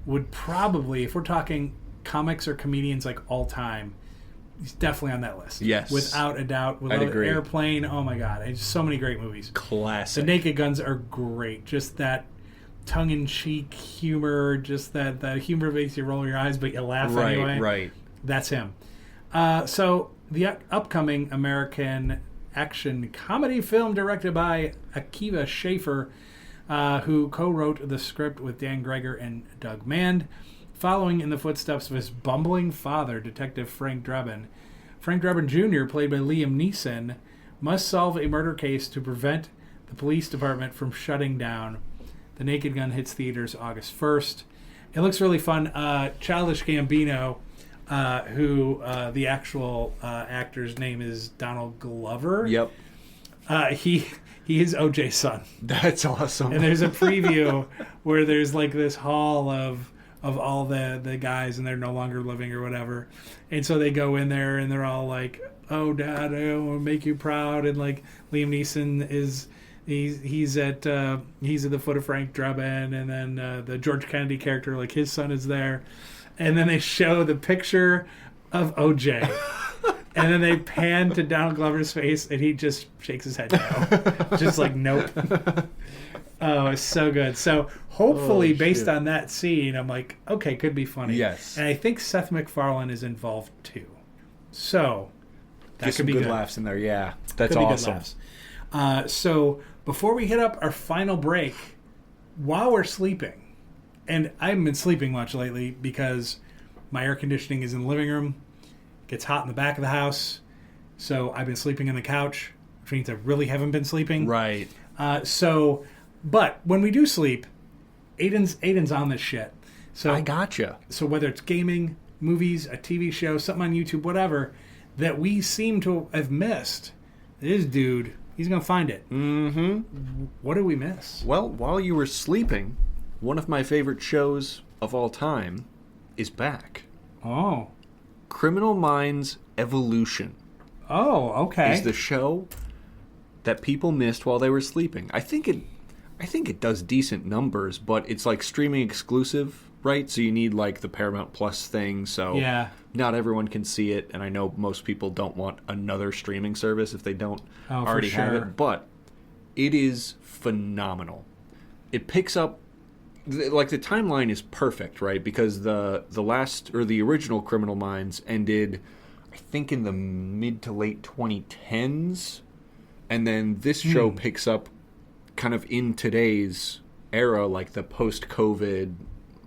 would probably, if we're talking comics or comedians like all time, he's definitely on that list. Yes, without a doubt. Without I'd agree. Airplane. Oh my God, there's so many great movies. Classic. The Naked Guns are great. Just that tongue-in-cheek humor, just that humor makes you roll your eyes, but you laugh anyway. Right. That's him. So the upcoming American action comedy film directed by Akiva Schaffer, who co-wrote the script with Dan Greger and Doug Mand, following in the footsteps of his bumbling father, Detective Frank Drebin, Frank Drebin Jr., played by Liam Neeson, must solve a murder case to prevent the police department from shutting down. The Naked Gun hits theaters August 1st. It looks really fun. Childish Gambino, who the actual actor's name is Donald Glover. Yep. He is OJ's son. That's awesome. And there's a preview where there's like this hall of all the guys, and they're no longer living or whatever. And so they go in there and they're all like, "Oh, Dad, I want to make you proud." And like Liam Neeson is he's at the foot of Frank Drebin, and then the George Kennedy character, like his son, is there. And then they show the picture of OJ. And then they pan to Donald Glover's face, and he just shakes his head no. Just like, nope. Oh, it's so good. So hopefully, based on that scene, I'm like, okay, could be funny. Yes. And I think Seth MacFarlane is involved too. So that Just could be some good laughs in there, yeah. That's could be awesome. Good laughs. So before we hit up our final break, while we're sleeping, and I haven't been sleeping much lately because my air conditioning is in the living room. Gets hot in the back of the house, so I've been sleeping on the couch, which means I really haven't been sleeping. Right. But when we do sleep, Aiden's on this shit. So I gotcha. So whether it's gaming, movies, a TV show, something on YouTube, whatever, that we seem to have missed, this dude, he's gonna find it. Mm-hmm. What did we miss? Well, while you were sleeping, one of my favorite shows of all time is back. Oh. Criminal Minds Evolution. Oh, okay. Is the show that people missed while they were sleeping. I think it does decent numbers, but it's like streaming exclusive, right? So you need like the Paramount Plus thing, so yeah. Not everyone can see it, and I know most people don't want another streaming service if they don't already have it, but it is phenomenal. It picks up like the timeline is perfect, right? Because the original Criminal Minds ended, I think, in the mid to late 2010s, and then this show picks up kind of in today's era, like the post-COVID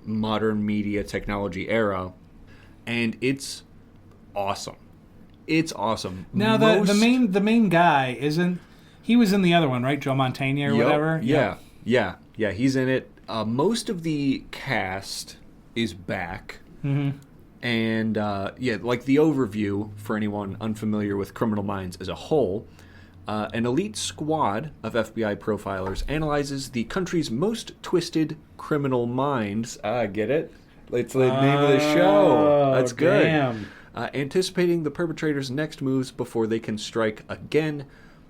modern media technology era, and it's awesome. It's awesome. Now the main guy he was in the other one, right? Joe Mantegna or whatever. Yeah. He's in it. Most of the cast is back. Mm-hmm. And, like the overview, for anyone unfamiliar with Criminal Minds as a whole, an elite squad of FBI profilers analyzes the country's most twisted criminal minds. Get it? It's the name of the show. That's good. Damn. Anticipating the perpetrator's next moves before they can strike again.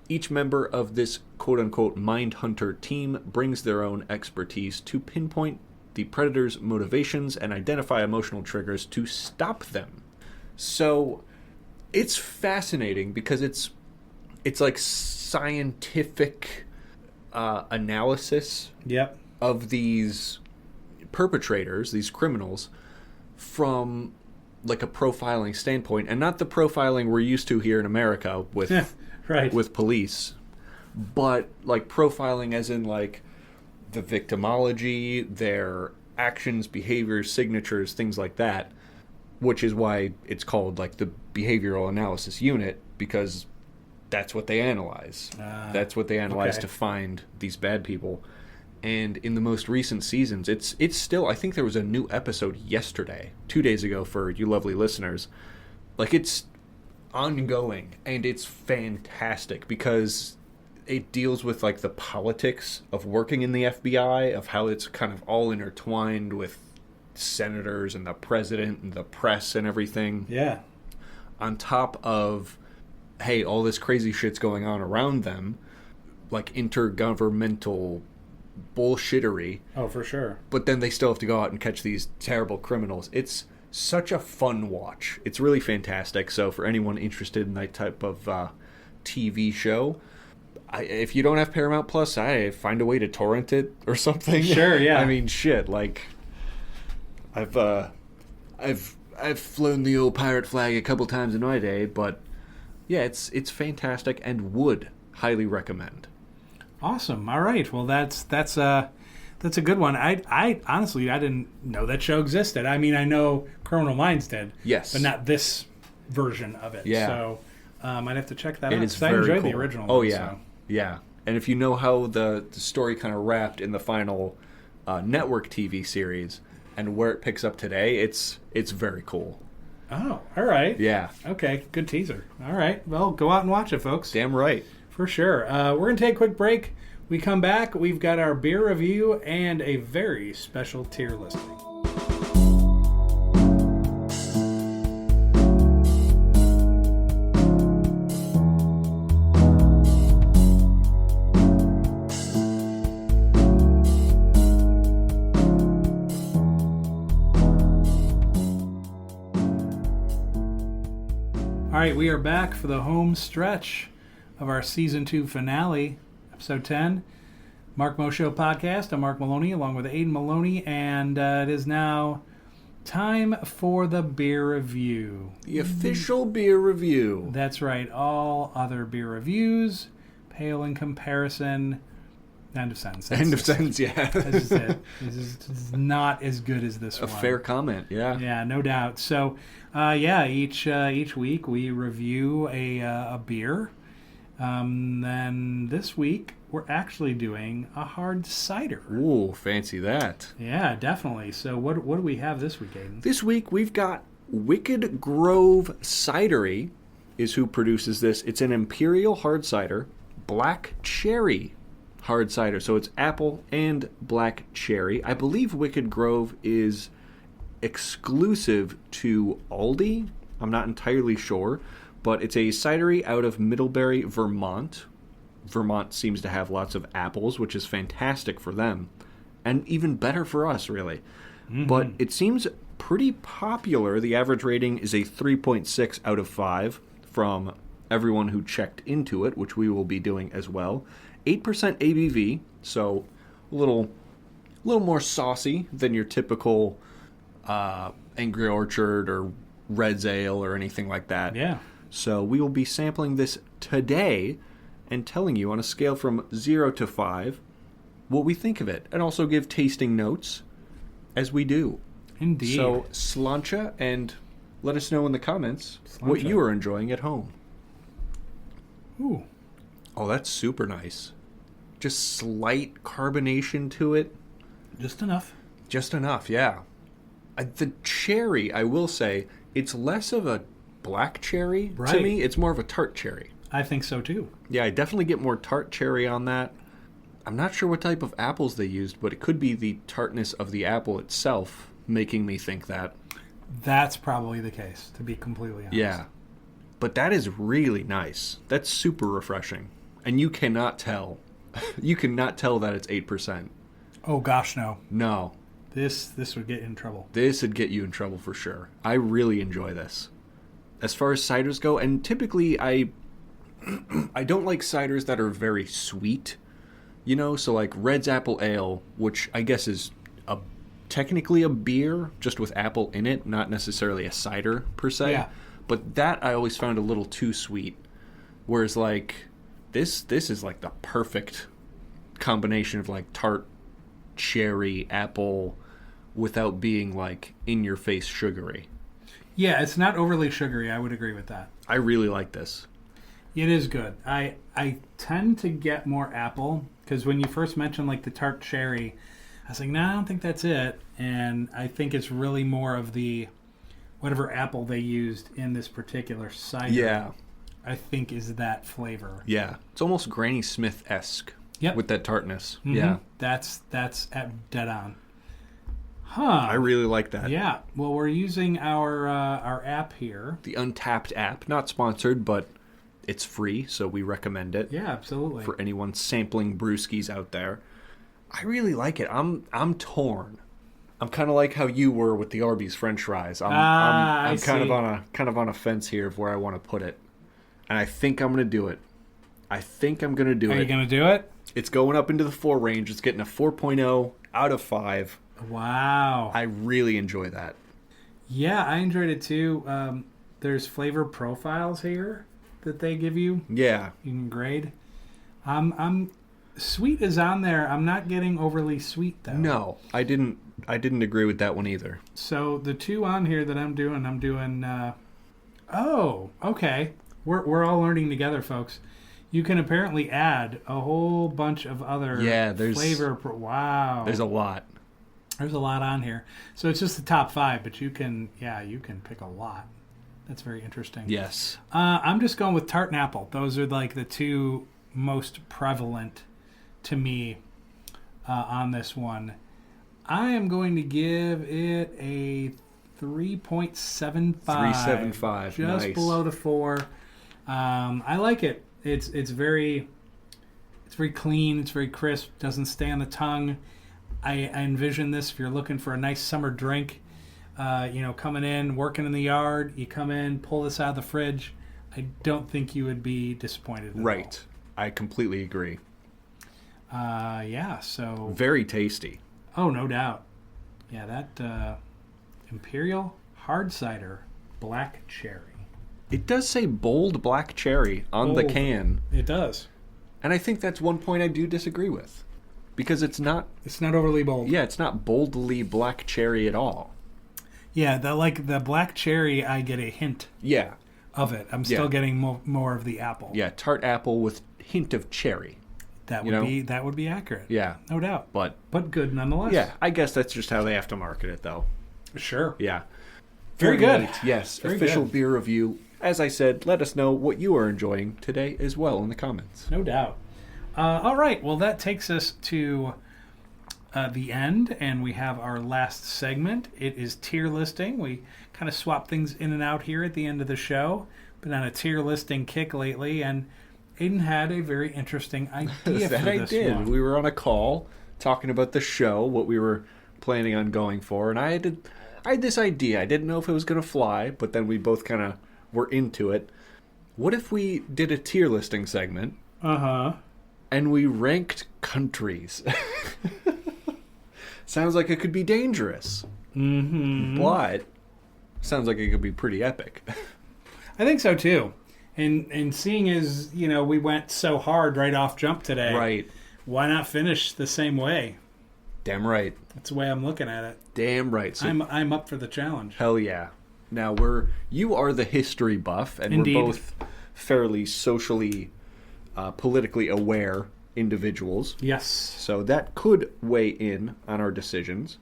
Each member of this quote-unquote Mindhunter team brings their own expertise to pinpoint the predator's motivations and identify emotional triggers to stop them. So it's fascinating because it's like scientific analysis of these perpetrators, these criminals, from like a profiling standpoint, and not the profiling we're used to here in America with right. with police, but like profiling as in like the victimology, their actions, behaviors, signatures, things like that, which is why it's called like the behavioral analysis unit, because that's what they analyze. That's what they analyze to find these bad people. And in the most recent seasons, it's still, I think there was a new episode yesterday, 2 days ago for you lovely listeners. Like, it's ongoing, and it's fantastic because it deals with, like, the politics of working in the FBI, of how it's kind of all intertwined with senators and the president and the press and everything. Yeah. On top of, hey, all this crazy shit's going on around them, like intergovernmental bullshittery. Oh, for sure. But then they still have to go out and catch these terrible criminals. It's such a fun watch. It's really fantastic. So for anyone interested in that type of TV show, if you don't have Paramount Plus, I find a way to torrent it or something. Sure, yeah. I mean, shit. Like, I've flown the old pirate flag a couple times in my day, but yeah, it's fantastic and would highly recommend. Awesome. All right. Well, that's a good one. I honestly, I didn't know that show existed. I mean, I know Criminal Minds did. Yes. But not this version of it. Yeah. So I'd have to check that out. It is I very enjoyed cool. the original. Oh one, yeah, so. yeah. And if you know how the story kind of wrapped in the final network TV series and where it picks up today, it's very cool. Oh, all right. Yeah. Okay, good teaser. All right. Well, go out and watch it, folks. Damn right. For sure. We're going to take a quick break. We come back. We've got our beer review and a very special tier listing. All right, we are back for the home stretch of our Season 2 finale, Episode 10, Mark Mo Show podcast. I'm Mark Maloney along with Aiden Maloney, and it is now time for the beer review. The official beer review. That's right. All other beer reviews pale in comparison. End of sentence. End of sentence, yeah. This is it. This is not as good as this A one. fair comment, yeah. Yeah, no doubt. So, each week we review a beer. Then this week we're actually doing a hard cider. Ooh, fancy that. Yeah, definitely. So what do we have this week, Aiden? This week we've got Wicked Grove Cidery is who produces this. It's an Imperial hard cider, black cherry hard cider. So it's apple and black cherry. I believe Wicked Grove is exclusive to Aldi. I'm not entirely sure, but it's a cidery out of Middlebury, Vermont. Vermont seems to have lots of apples, which is fantastic for them, and even better for us, really. Mm-hmm. But it seems pretty popular. The average rating is a 3.6 out of 5 from everyone who checked into it, which we will be doing as well. 8% ABV, so a little more saucy than your typical Angry Orchard or Red's Ale or anything like that. Yeah. So we will be sampling this today and telling you on a scale from 0 to 5 what we think of it, and also give tasting notes as we do. Indeed. So slancha, and let us know in the comments what you are enjoying at home. Ooh. Oh, that's super nice. Just slight carbonation to it. Just enough. Just enough, yeah. The cherry, I will say, it's less of a black cherry to me. It's more of a tart cherry. I think so, too. Yeah, I definitely get more tart cherry on that. I'm not sure what type of apples they used, but it could be the tartness of the apple itself making me think that. That's probably the case, to be completely honest. Yeah. But that is really nice. That's super refreshing. And you cannot tell. You cannot tell that it's 8%. Oh, gosh, no. No. This would get you in trouble. This would get you in trouble for sure. I really enjoy this. As far as ciders go, and typically I don't like ciders that are very sweet. You know, so like Red's Apple Ale, which I guess is technically a beer, just with apple in it, not necessarily a cider per se. Yeah. But that I always found a little too sweet. Whereas like this is like the perfect combination of like tart, cherry, apple, without being like in your face sugary. Yeah, it's not overly sugary. I would agree with that. I really like this. It is good. I tend to get more apple, because when you first mentioned like the tart cherry, I was like, no, I don't think that's it. And I think it's really more of the whatever apple they used in this particular cider. Yeah. I think is that flavor. Yeah. It's almost Granny Smith-esque. Yep. With that tartness. Mm-hmm. Yeah. That's at dead on. Huh. I really like that. Yeah. Well, we're using our app here. The Untapped app. Not sponsored, but it's free, so we recommend it. Yeah, absolutely. For anyone sampling brewskis out there. I really like it. I'm torn. I'm kind of like how you were with the Arby's French fries. I'm kind of on a fence here of where I want to put it. And I think I'm going to do it. Are you going to do it? It's going up into the 4 range. It's getting a 4.0 out of 5. Wow. I really enjoy that. Yeah, I enjoyed it too. There's flavor profiles here that they give you. Yeah. You can grade. I'm sweet is on there. I'm not getting overly sweet though. No, I didn't agree with that one either. So the 2 on here that I'm doing Oh, okay. We're all learning together, folks. You can apparently add a whole bunch of other flavor. Wow. There's a lot. There's a lot on here. So it's just the top 5, but you can pick a lot. That's very interesting. Yes. I'm just going with tart and apple. Those are like the 2 most prevalent to me on this one. I am going to give it a 3.75. 3.75. Just nice. below the 4. I like it. It's very clean. It's very crisp. Doesn't stay on the tongue. I envision this if you're looking for a nice summer drink. Coming in, working in the yard, you come in, pull this out of the fridge. I don't think you would be disappointed at Right. I completely agree. So... Very tasty. Oh, no doubt. Yeah, that Imperial Hard Cider Black Cherry. It does say bold black cherry on the can. It does. And I think that's one point I do disagree with. Because it's not... It's not overly bold. Yeah, it's not boldly black cherry at all. Yeah, the black cherry, I get a hint of it. I'm still getting more of the apple. Yeah, tart apple with hint of cherry. That would be accurate. Yeah. No doubt. But good nonetheless. Yeah, I guess that's just how they have to market it, though. Sure. Yeah. Very good. Right. Yes, Very official good. beer review. As I said, let us know what you are enjoying today as well in the comments. No doubt. All right. Well, that takes us to the end, and we have our last segment. It is tier listing. We kind of swap things in and out here at the end of the show. Been on a tier listing kick lately, and Aiden had a very interesting idea for this I did. one. We were on a call talking about the show, what we were planning on going for, and I had this idea. I didn't know if it was going to fly, but then we both kind of were into it. What if we did a tier listing segment? And we ranked countries. Sounds like it could be dangerous. But sounds like it could be pretty epic. I think so too. And seeing as, we went so hard right off jump today. Right. Why not finish the same way? Damn right. That's the way I'm looking at it. Damn right. So, I'm up for the challenge. hell yeah. Now you are the history buff, and Indeed. we're both fairly socially, politically aware individuals. Yes. So that could weigh in on our decisions.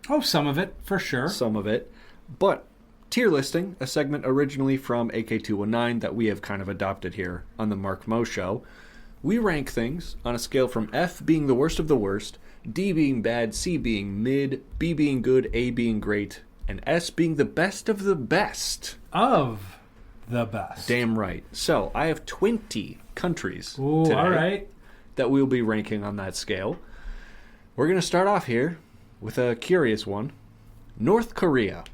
Oh, some of it, for sure. Some of it. But tier listing, a segment originally from AK219 that we have kind of adopted here on the Mark Mo Show. We rank things on a scale from F being the worst of the worst, D being bad, C being mid, B being good, A being great, and S being the best of the best. Of the best. Damn right. So I have 20 countries Ooh, today all right. that we'll be ranking on that scale. We're going to start off here with a curious one. North Korea.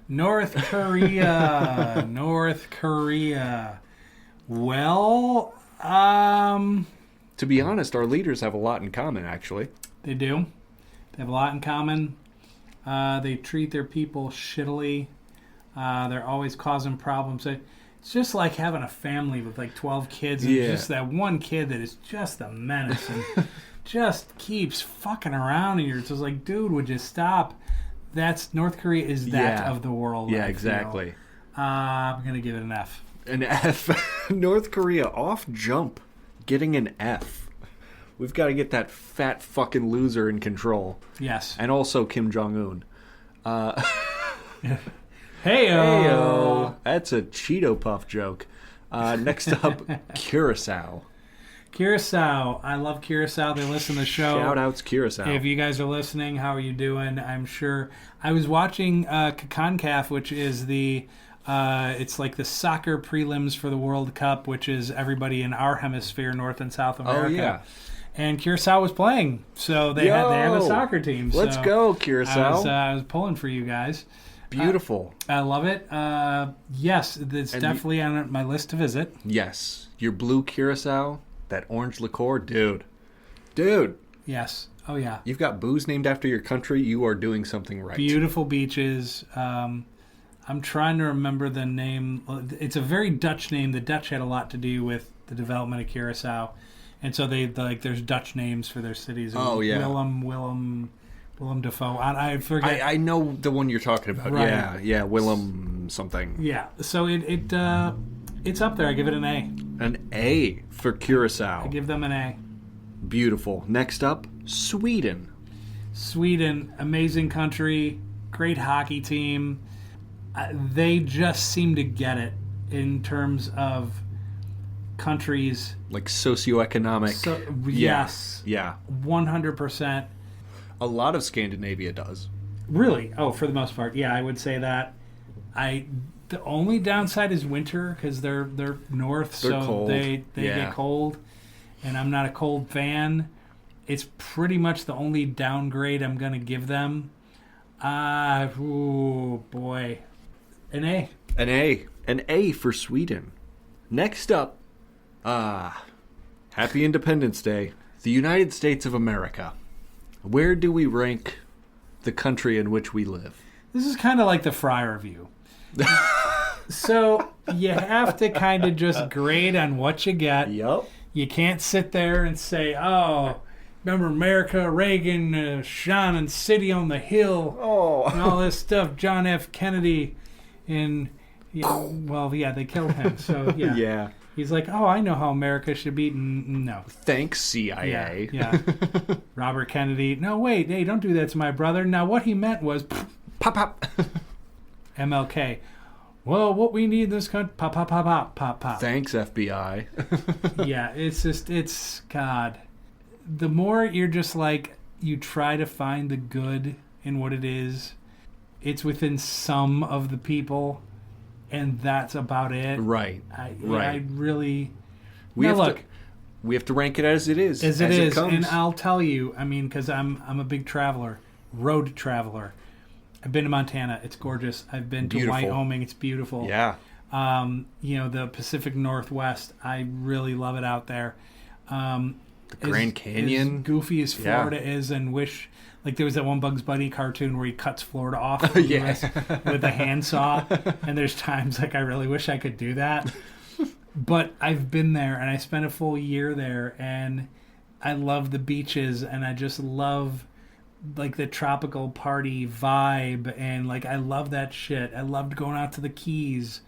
North Korea. North Korea. Well, To be honest, our leaders have a lot in common, actually. they do. They have a lot in common. They treat their people shittily. They're always causing problems. It's just like having a family with like 12 kids and just that one kid that is just a menace and just keeps fucking around, and you're just like, dude, would you stop? That's North Korea is that of the world. Yeah, I feel. exactly. I'm gonna give it an F. An F. North Korea off jump, getting an F. We've got to get that fat fucking loser in control. Yes. And also Kim Jong-un. Heyo. That's a Cheeto Puff joke. Next up, Curacao. Curacao. I love Curacao. They listen to the show. Shout outs Curacao. If you guys are listening, how are you doing? I'm sure. I was watching CONCACAF, which is it's like the soccer prelims for the World Cup, which is everybody in our hemisphere, North and South America. Oh, yeah. And Curacao was playing, so they have a soccer team. Let's go, Curacao. I was pulling for you guys. Beautiful. I love it. Yes, it's definitely on my list to visit. Yes. Your blue Curacao, that orange liqueur, dude. Yes. Oh, yeah. You've got booze named after your country. You are doing something right. Beautiful beaches. I'm trying to remember the name. It's a very Dutch name. The Dutch had a lot to do with the development of Curacao. And so there's Dutch names for their cities. Oh, yeah. Willem Dafoe. I forget. I know the one you're talking about. Right. Yeah, Willem something. Yeah. So it's up there. I give it an A. An A for Curacao. I give them an A. Beautiful. Next up, Sweden. Sweden, amazing country, great hockey team. They just seem to get it in terms of countries. Like socioeconomic. Yes. Yeah. 100%. A lot of Scandinavia does. Really? Oh, for the most part. Yeah, I would say that. The only downside is winter because they're north, They're so cold. they get cold, and I'm not a cold fan. It's pretty much the only downgrade I'm going to give them. Oh, boy. An A. An A. An A for Sweden. Next up, Happy Independence Day. The United States of America. Where do we rank the country in which we live? This is kind of like the Fry review. So you have to kind of just grade on what you get. Yep. You can't sit there and say, oh, remember America, Reagan, Sean and City on the Hill, and all this stuff, John F. Kennedy, and, well, yeah, they killed him. So, yeah. Yeah. He's like, oh, I know how America should be. No. Thanks, CIA. Yeah. Robert Kennedy. No, wait. Hey, don't do that to my brother. Now, what he meant was... Pop, pop. MLK. Well, what we need in this country... Pop, pop, pop, pop, pop, pop. Thanks, FBI. Yeah, it's... God. The more you're just like... You try to find the good in what it is. It's within some of the people... And that's about it. Right. I really... We now, have look... We have to rank it as it is. As it is. Comes. And I'll tell you, I mean, because I'm a big traveler. Road traveler. I've been to Montana. It's gorgeous. I've been to Wyoming. It's beautiful. Yeah. The Pacific Northwest. I really love it out there. The Grand Canyon. As goofy as Florida is, and wish... Like, there was that one Bugs Bunny cartoon where he cuts Florida off with a handsaw. And there's times, like, I really wish I could do that. But I've been there, and I spent a full year there, and I love the beaches, and I just love, like, the tropical party vibe, and, like, I love that shit. I loved going out to the Keys.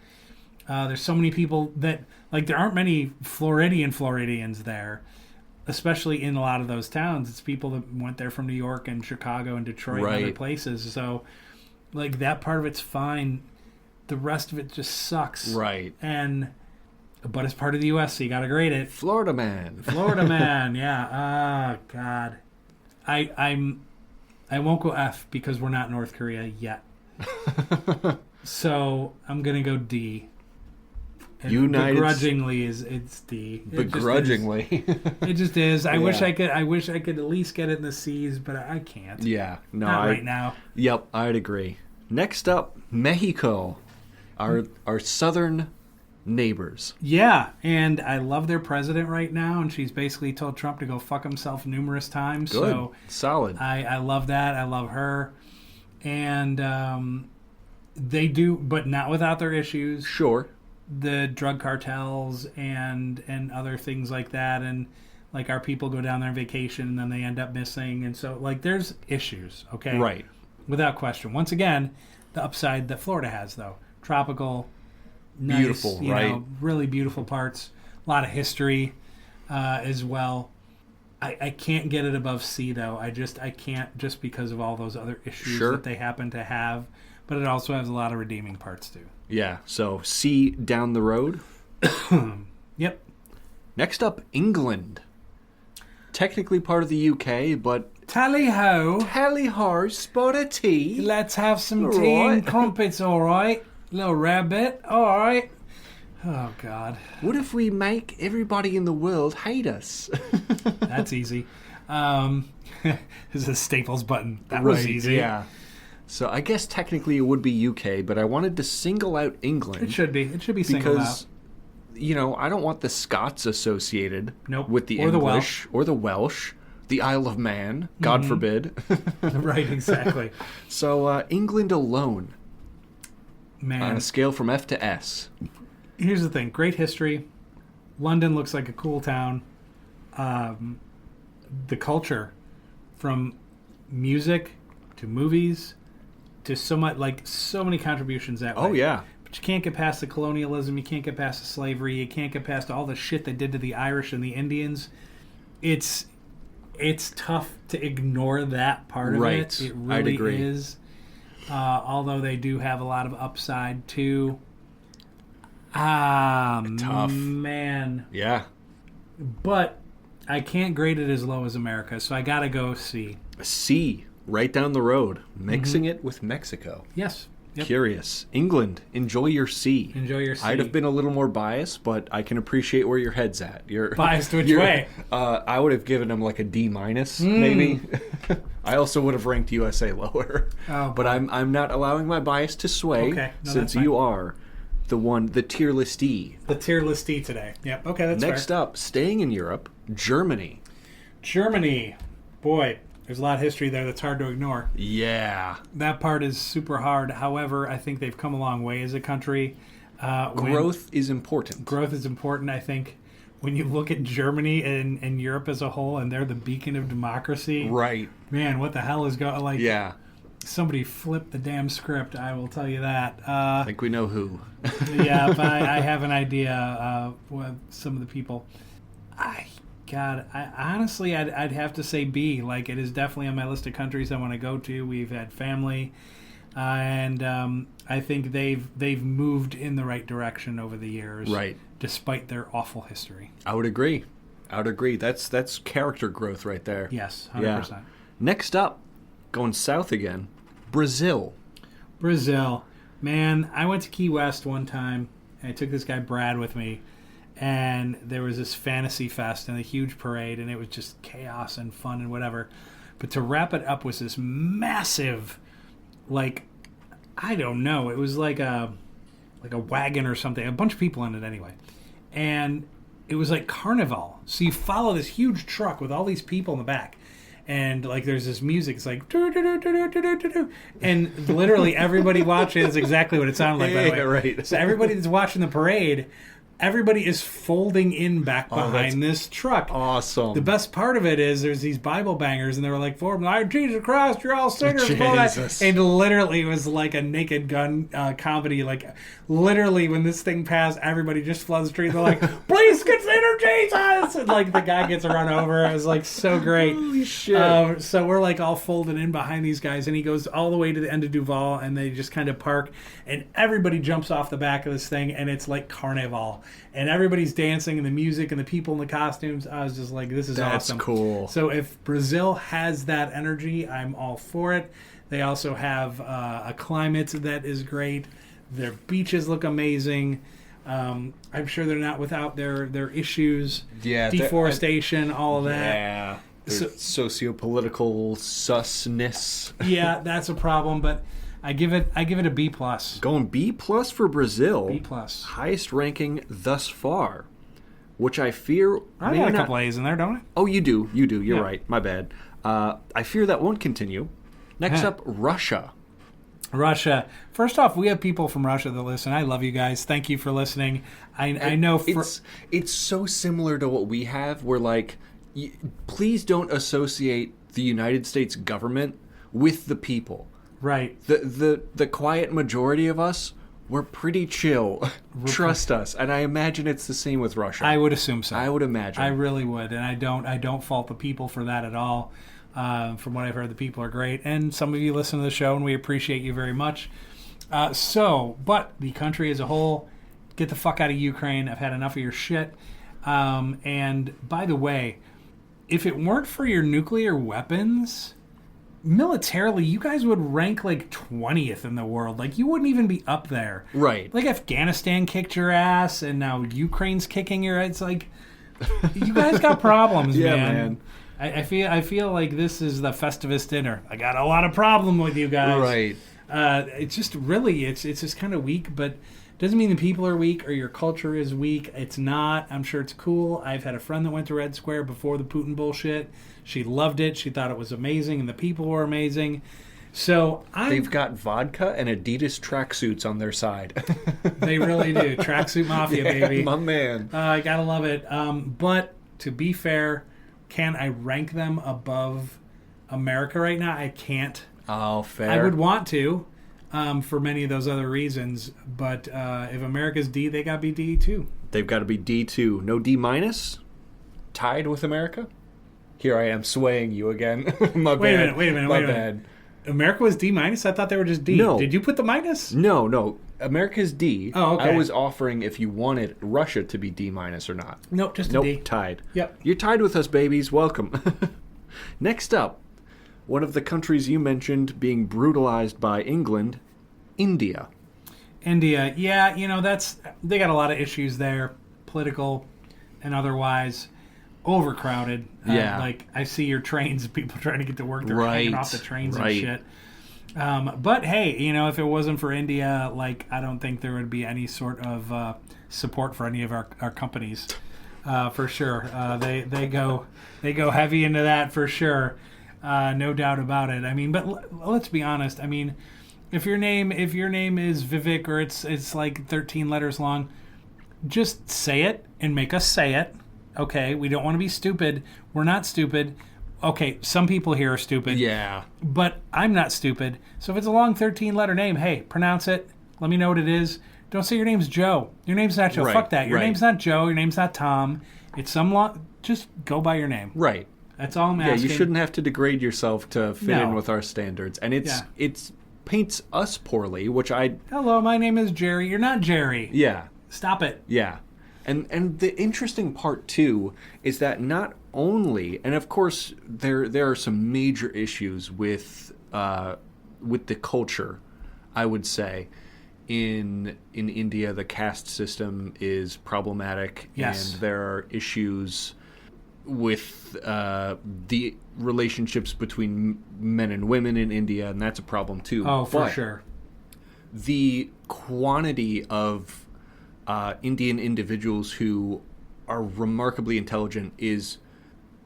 There's so many people that, like, there aren't many Floridians there. Especially in a lot of those towns, it's people that went there from New York and Chicago and Detroit and other places. So, like, that part of it's fine. The rest of it just sucks. Right. But it's part of the U.S., so you got to grade it. Florida man, yeah. Oh, God. I won't go F because we're not North Korea yet. So I'm gonna go D. And begrudgingly it's D. Begrudgingly. It just is. I wish I could at least get it in the C's, but I can't. Yeah. No. Not right now. Yep, I'd agree. Next up, Mexico. Our southern neighbors. Yeah, and I love their president right now, and she's basically told Trump to go fuck himself numerous times. Good. So solid. I love that. I love her. And they do, but not without their issues. Sure. The drug cartels and other things like that, and like our people go down there on vacation and then they end up missing, and so like there's issues, okay? Right. Without question. Once again, the upside that Florida has, though, tropical, nice, beautiful, right? Really beautiful parts, a lot of history as well. I can't get it above C though. I can't just because of all those other issues that they happen to have, but it also has a lot of redeeming parts too. Yeah, so C down the road. Yep. Next up, England. Technically part of the UK, but... Tally-ho. Tally-ho, spot of tea. Let's have some tea and crumpets, all right. Little rabbit, all right. Oh, God. What if we make everybody in the world hate us? That's easy. There's a Staples button. That was easy. Yeah. So I guess technically it would be UK, but I wanted to single out England. It should be. It should be singled out. Because, I don't want the Scots associated with the English. Or the Welsh. The Isle of Man. God forbid. Right, exactly. So England alone. Man. On a scale from F to S. Here's the thing. Great history. London looks like a cool town. The culture, from music to movies to so many contributions that way. Oh, yeah. But you can't get past the colonialism. You can't get past the slavery. You can't get past all the shit they did to the Irish and the Indians. It's tough to ignore that part of it. It really I'd agree. is. Although they do have a lot of upside too. Tough. Man. Yeah. But I can't grade it as low as America, so I gotta go C. C, right down the road, mixing it with Mexico. Yes. Yep. Curious. England, enjoy your C. Enjoy your C. I'd have been a little more biased, but I can appreciate where your head's at. You're Biased which way? I would have given him like a D minus, maybe. I also would have ranked USA lower. Oh, but I'm not allowing my bias to sway, Okay. No, since that's fine. you are the tier list D. The tier list D today. Yep. Okay, that's Next fair. up, staying in Europe, Germany. Germany. Boy, there's a lot of history there that's hard to ignore. Yeah. That part is super hard. However, I think they've come a long way as a country. Growth is important. Growth is important. I think when you look at Germany and Europe as a whole, and they're the beacon of democracy. Right. Man, what the hell is going? Like, Yeah. somebody flipped the damn script. I will tell you that. I think we know who. Yeah, but I have an idea with some of the people. Honestly, I'd have to say B. Like, it is definitely on my list of countries I want to go to. We've had family, and I think they've moved in the right direction over the years, Right. despite their awful history. I would agree. That's character growth right there. Yes, 100%. Yeah. Next up, going south again, Brazil. Brazil. Man, I went to Key West one time, and I took this guy Brad with me, and there was this fantasy fest and a huge parade, and it was just chaos and fun and whatever. But to wrap it up was this massive, like, I don't know, it was like a wagon or something, a bunch of people in it anyway. And it was like carnival. So you follow this huge truck with all these people in the back. And like there's this music, it's like doo, doo, doo, doo, doo, doo, doo, doo. And literally everybody watching is exactly what it sounded like, by the way. Right. So everybody that's watching the parade, everybody is folding in back behind this truck. Awesome. The best part of it is there's these Bible bangers, and they were like, "For Jesus Christ, you're all sinners." Jesus. And literally, it was like a Naked Gun comedy. Like, literally, when this thing passed, everybody just floods the street. They're like, "Please consider Jesus!" And like the guy gets run over. It was like so great. Holy shit. So we're like all folded in behind these guys, and he goes all the way to the end of Duval, and they just kind of park, and everybody jumps off the back of this thing, and it's like carnival. And everybody's dancing, and the music, and the people in the costumes. I was just like, this is awesome. That's cool. So if Brazil has that energy, I'm all for it. They also have a climate that is great. Their beaches look amazing. I'm sure they're not without their issues. Yeah, deforestation, all of that. Yeah. So- Sociopolitical susness. Yeah, that's a problem, but I give it a B plus. Going B plus for Brazil. B plus. Highest ranking thus far, which I fear. I got a couple A's in there, don't I? Oh, you do. You're Yeah. right. My bad. I fear that won't continue. Next up, Russia. Russia. First off, we have people from Russia that listen. I love you guys. Thank you for listening. I know it's so similar to what we have. We're like, please don't associate the United States government with the people. right. The quiet majority of us, we're pretty chill. Trust us. And I imagine it's the same with Russia. I would assume so. I would imagine. I really would, and I don't fault the people for that at all. From what I've heard, the people are great, and some of you listen to the show, and we appreciate you very much. But the country as a whole, get the fuck out of Ukraine. I've had enough of your shit. And by the way, if it weren't for your nuclear weapons, militarily, you guys would rank like 20th in the world. Like, you wouldn't even be up there. Right. Like, Afghanistan kicked your ass, and now Ukraine's kicking your ass. It's like, you guys got problems, Yeah, man. man. I feel like this is the Festivus dinner. I got a lot of problem with you guys. Right. It's just really, it's just kind of weak, but doesn't mean the people are weak or your culture is weak. It's not. I'm sure it's cool. I've had a friend that went to Red Square before the Putin bullshit. She loved it. She thought it was amazing, and the people were amazing. So They've got vodka and Adidas tracksuits on their side. They really do. Tracksuit Mafia, baby. My man. I gotta love it. But to be fair, can I rank them above America right now? I can't. Oh, fair. I would want to. for many of those other reasons. But if America's D, they got to be D too. They've got to be D2. No D minus? Tied with America? Here I am swaying you again. My bad. Wait a minute. My bad. America was D minus? I thought they were just D. No. Did you put the minus? No. America's D. Oh, okay. I was offering if you wanted Russia to be D minus or not. Nope, just a D. Tied. Yep. You're tied with us, babies. Welcome. Next up, one of the countries you mentioned being brutalized by England, India. India, yeah, they got a lot of issues there, political and otherwise. Overcrowded. Yeah. Like, I see your trains, people trying to get to work, they're hanging off the trains and Right. shit. But hey, if it wasn't for India, like, I don't think there would be any sort of support for any of our companies, for sure. They go heavy into that for sure, no doubt about it. I mean, but let's be honest. I mean, if your name is Vivek or it's like 13 letters long, just say it and make us say it. Okay, we don't want to be stupid. We're not stupid. Okay, some people here are stupid. Yeah. But I'm not stupid. So if it's a long 13-letter name, hey, pronounce it. Let me know what it is. Don't say your name's Joe. Your name's not Joe. Right, Fuck that. Your right. name's not Joe. Your name's not Tom. It's some long... Just go by your name. Right. That's all I'm asking. Yeah, you shouldn't have to degrade yourself to fit in No. with our standards. And it's Yeah. paints us poorly, which I... Hello, my name is Jerry. You're not Jerry. Yeah. Stop it. Yeah. And the interesting part, too, is that not only... And, of course, there are some major issues with the culture, I would say. In India, the caste system is problematic. Yes. And there are issues with the relationships between men and women in India, and that's a problem, too. Oh, for But sure. the quantity of Indian individuals who are remarkably intelligent is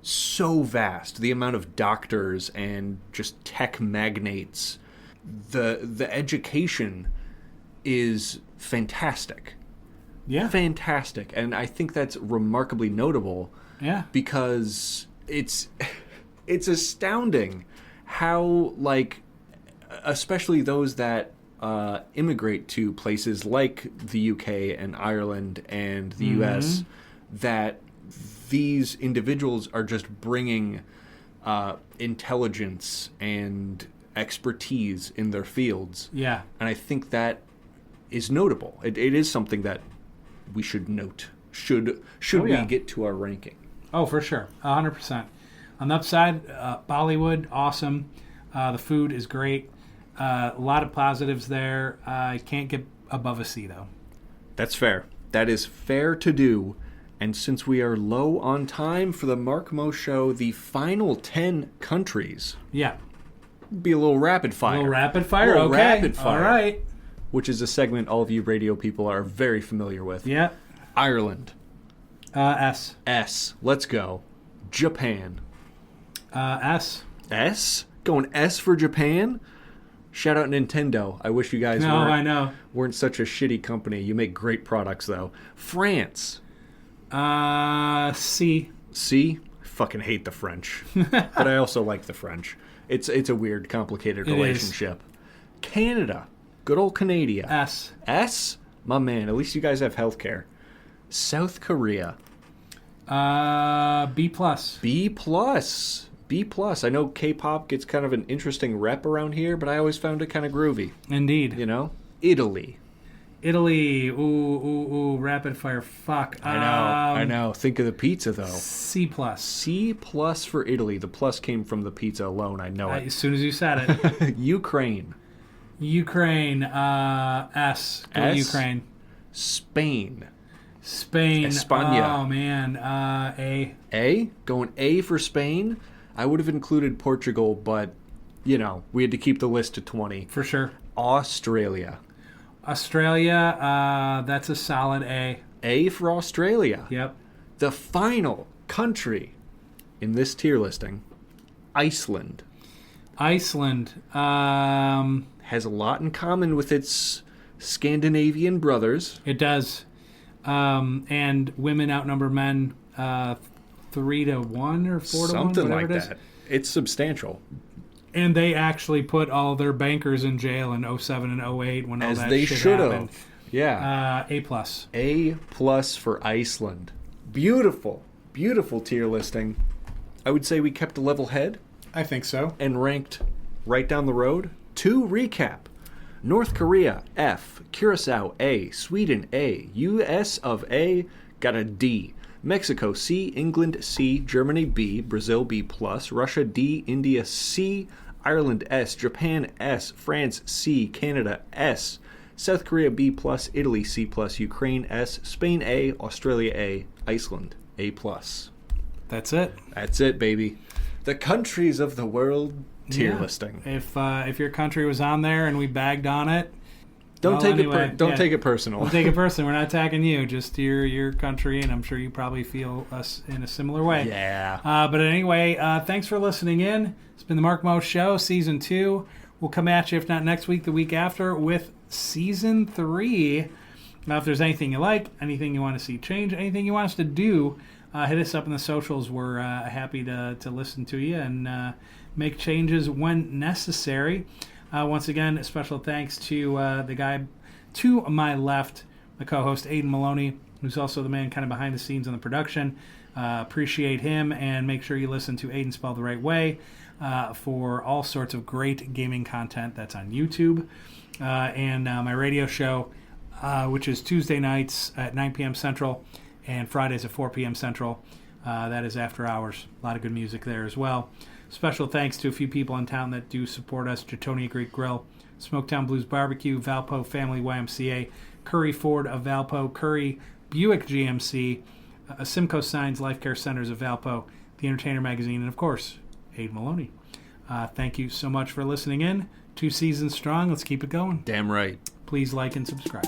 so vast. The amount of doctors and just tech magnates, the education is fantastic. Yeah. Fantastic. And I think that's remarkably notable Yeah. because it's astounding how, like, especially those that immigrate to places like the UK and Ireland and the US, that these individuals are just bringing intelligence and expertise in their fields. Yeah. And I think that is notable. It is something that we should note. Should we get to our ranking? Oh, for sure. 100%. On the upside, Bollywood, awesome. The food is great. A lot of positives there. I can't get above a C, though. That's fair. That is fair to do. And since we are low on time for the Mark Mo Show, the final 10 countries, Yeah. be a little rapid fire. A little rapid fire? Little Okay. rapid fire. All right. Which is a segment all of you radio people are very familiar with. Yeah. Ireland. S. S. Let's go. Japan. S. S? Going S for Japan? Shout out Nintendo. I wish you guys No, I know. weren't such a shitty company. You make great products, though. France. C. C? I fucking hate the French. But I also like the French. It's a weird, complicated It relationship. Canada. Good old Canada. S. S? My man, at least you guys have healthcare. South Korea. B+. B+. B+. I know K-pop gets kind of an interesting rep around here, but I always found it kind of groovy. Indeed. You know? Italy. Italy. Ooh, rapid fire. Fuck. I know. Think of the pizza, though. C+. C+ for Italy. The plus came from the pizza alone. I know it. As soon as you said it. Ukraine. Ukraine. S. Go S? Ukraine. Spain. Spain. España. Oh, man. A. A? Going A for Spain? I would have included Portugal, but, we had to keep the list to 20. For sure. Australia. Australia. That's a solid A. A for Australia. Yep. The final country in this tier listing, Iceland. Iceland. Has a lot in common with its Scandinavian brothers. It does. And women outnumber men 3-1 or 4-1, Something whatever like it is. that. It's substantial. And they actually put all their bankers in jail in 07 and 08 when all As that they shit should happened. have. Yeah. A+. A+ for Iceland. Beautiful, beautiful tier listing. I would say we kept a level head I think so. and ranked right down the road. To recap, North Korea, F. Curacao, A. Sweden, A. US of A, got a D. Mexico, C. England, C. Germany, B. Brazil, B+. Russia, D. India, C. Ireland, S. Japan, S. France, C. Canada, S. South Korea, B+. Italy, C+. Ukraine, S. Spain, A. Australia, A. Iceland, A+. That's it. That's it, baby. The countries of the world tier Yeah. listing. If your country was on there and we bagged on it, Don't well, take anyway, it. Don't yeah. take it personal. Don't take it personally. We're not attacking you, just your country, and I'm sure you probably feel us in a similar way. Yeah. But anyway, thanks for listening in. It's been the Mark Mo Show, Season 2. We'll come at you, if not next week, the week after, with Season 3. Now, if there's anything you like, anything you want to see change, anything you want us to do, hit us up in the socials. We're happy to listen to you and make changes when necessary. Once again, a special thanks to the guy to my left, the co-host Aiden Maloney, who's also the man kind of behind the scenes on the production. Appreciate him, and make sure you listen to Aiden Spelled the Right Way for all sorts of great gaming content that's on YouTube. And my radio show, which is Tuesday nights at 9 p.m. Central and Fridays at 4 p.m. Central. That is after hours. A lot of good music there as well. Special thanks to a few people in town that do support us: Geitonia Greek Grill, Smoketown Blues Barbecue, Valpo Family YMCA, Currie Ford of Valpo, Currie Buick GMC, Simko Signs Life Care Centers of Valpo, The Entertainer Magazine, and of course, Aiden Maloney. Thank you so much for listening in. 2 seasons strong. Let's keep it going. Damn right. Please like and subscribe.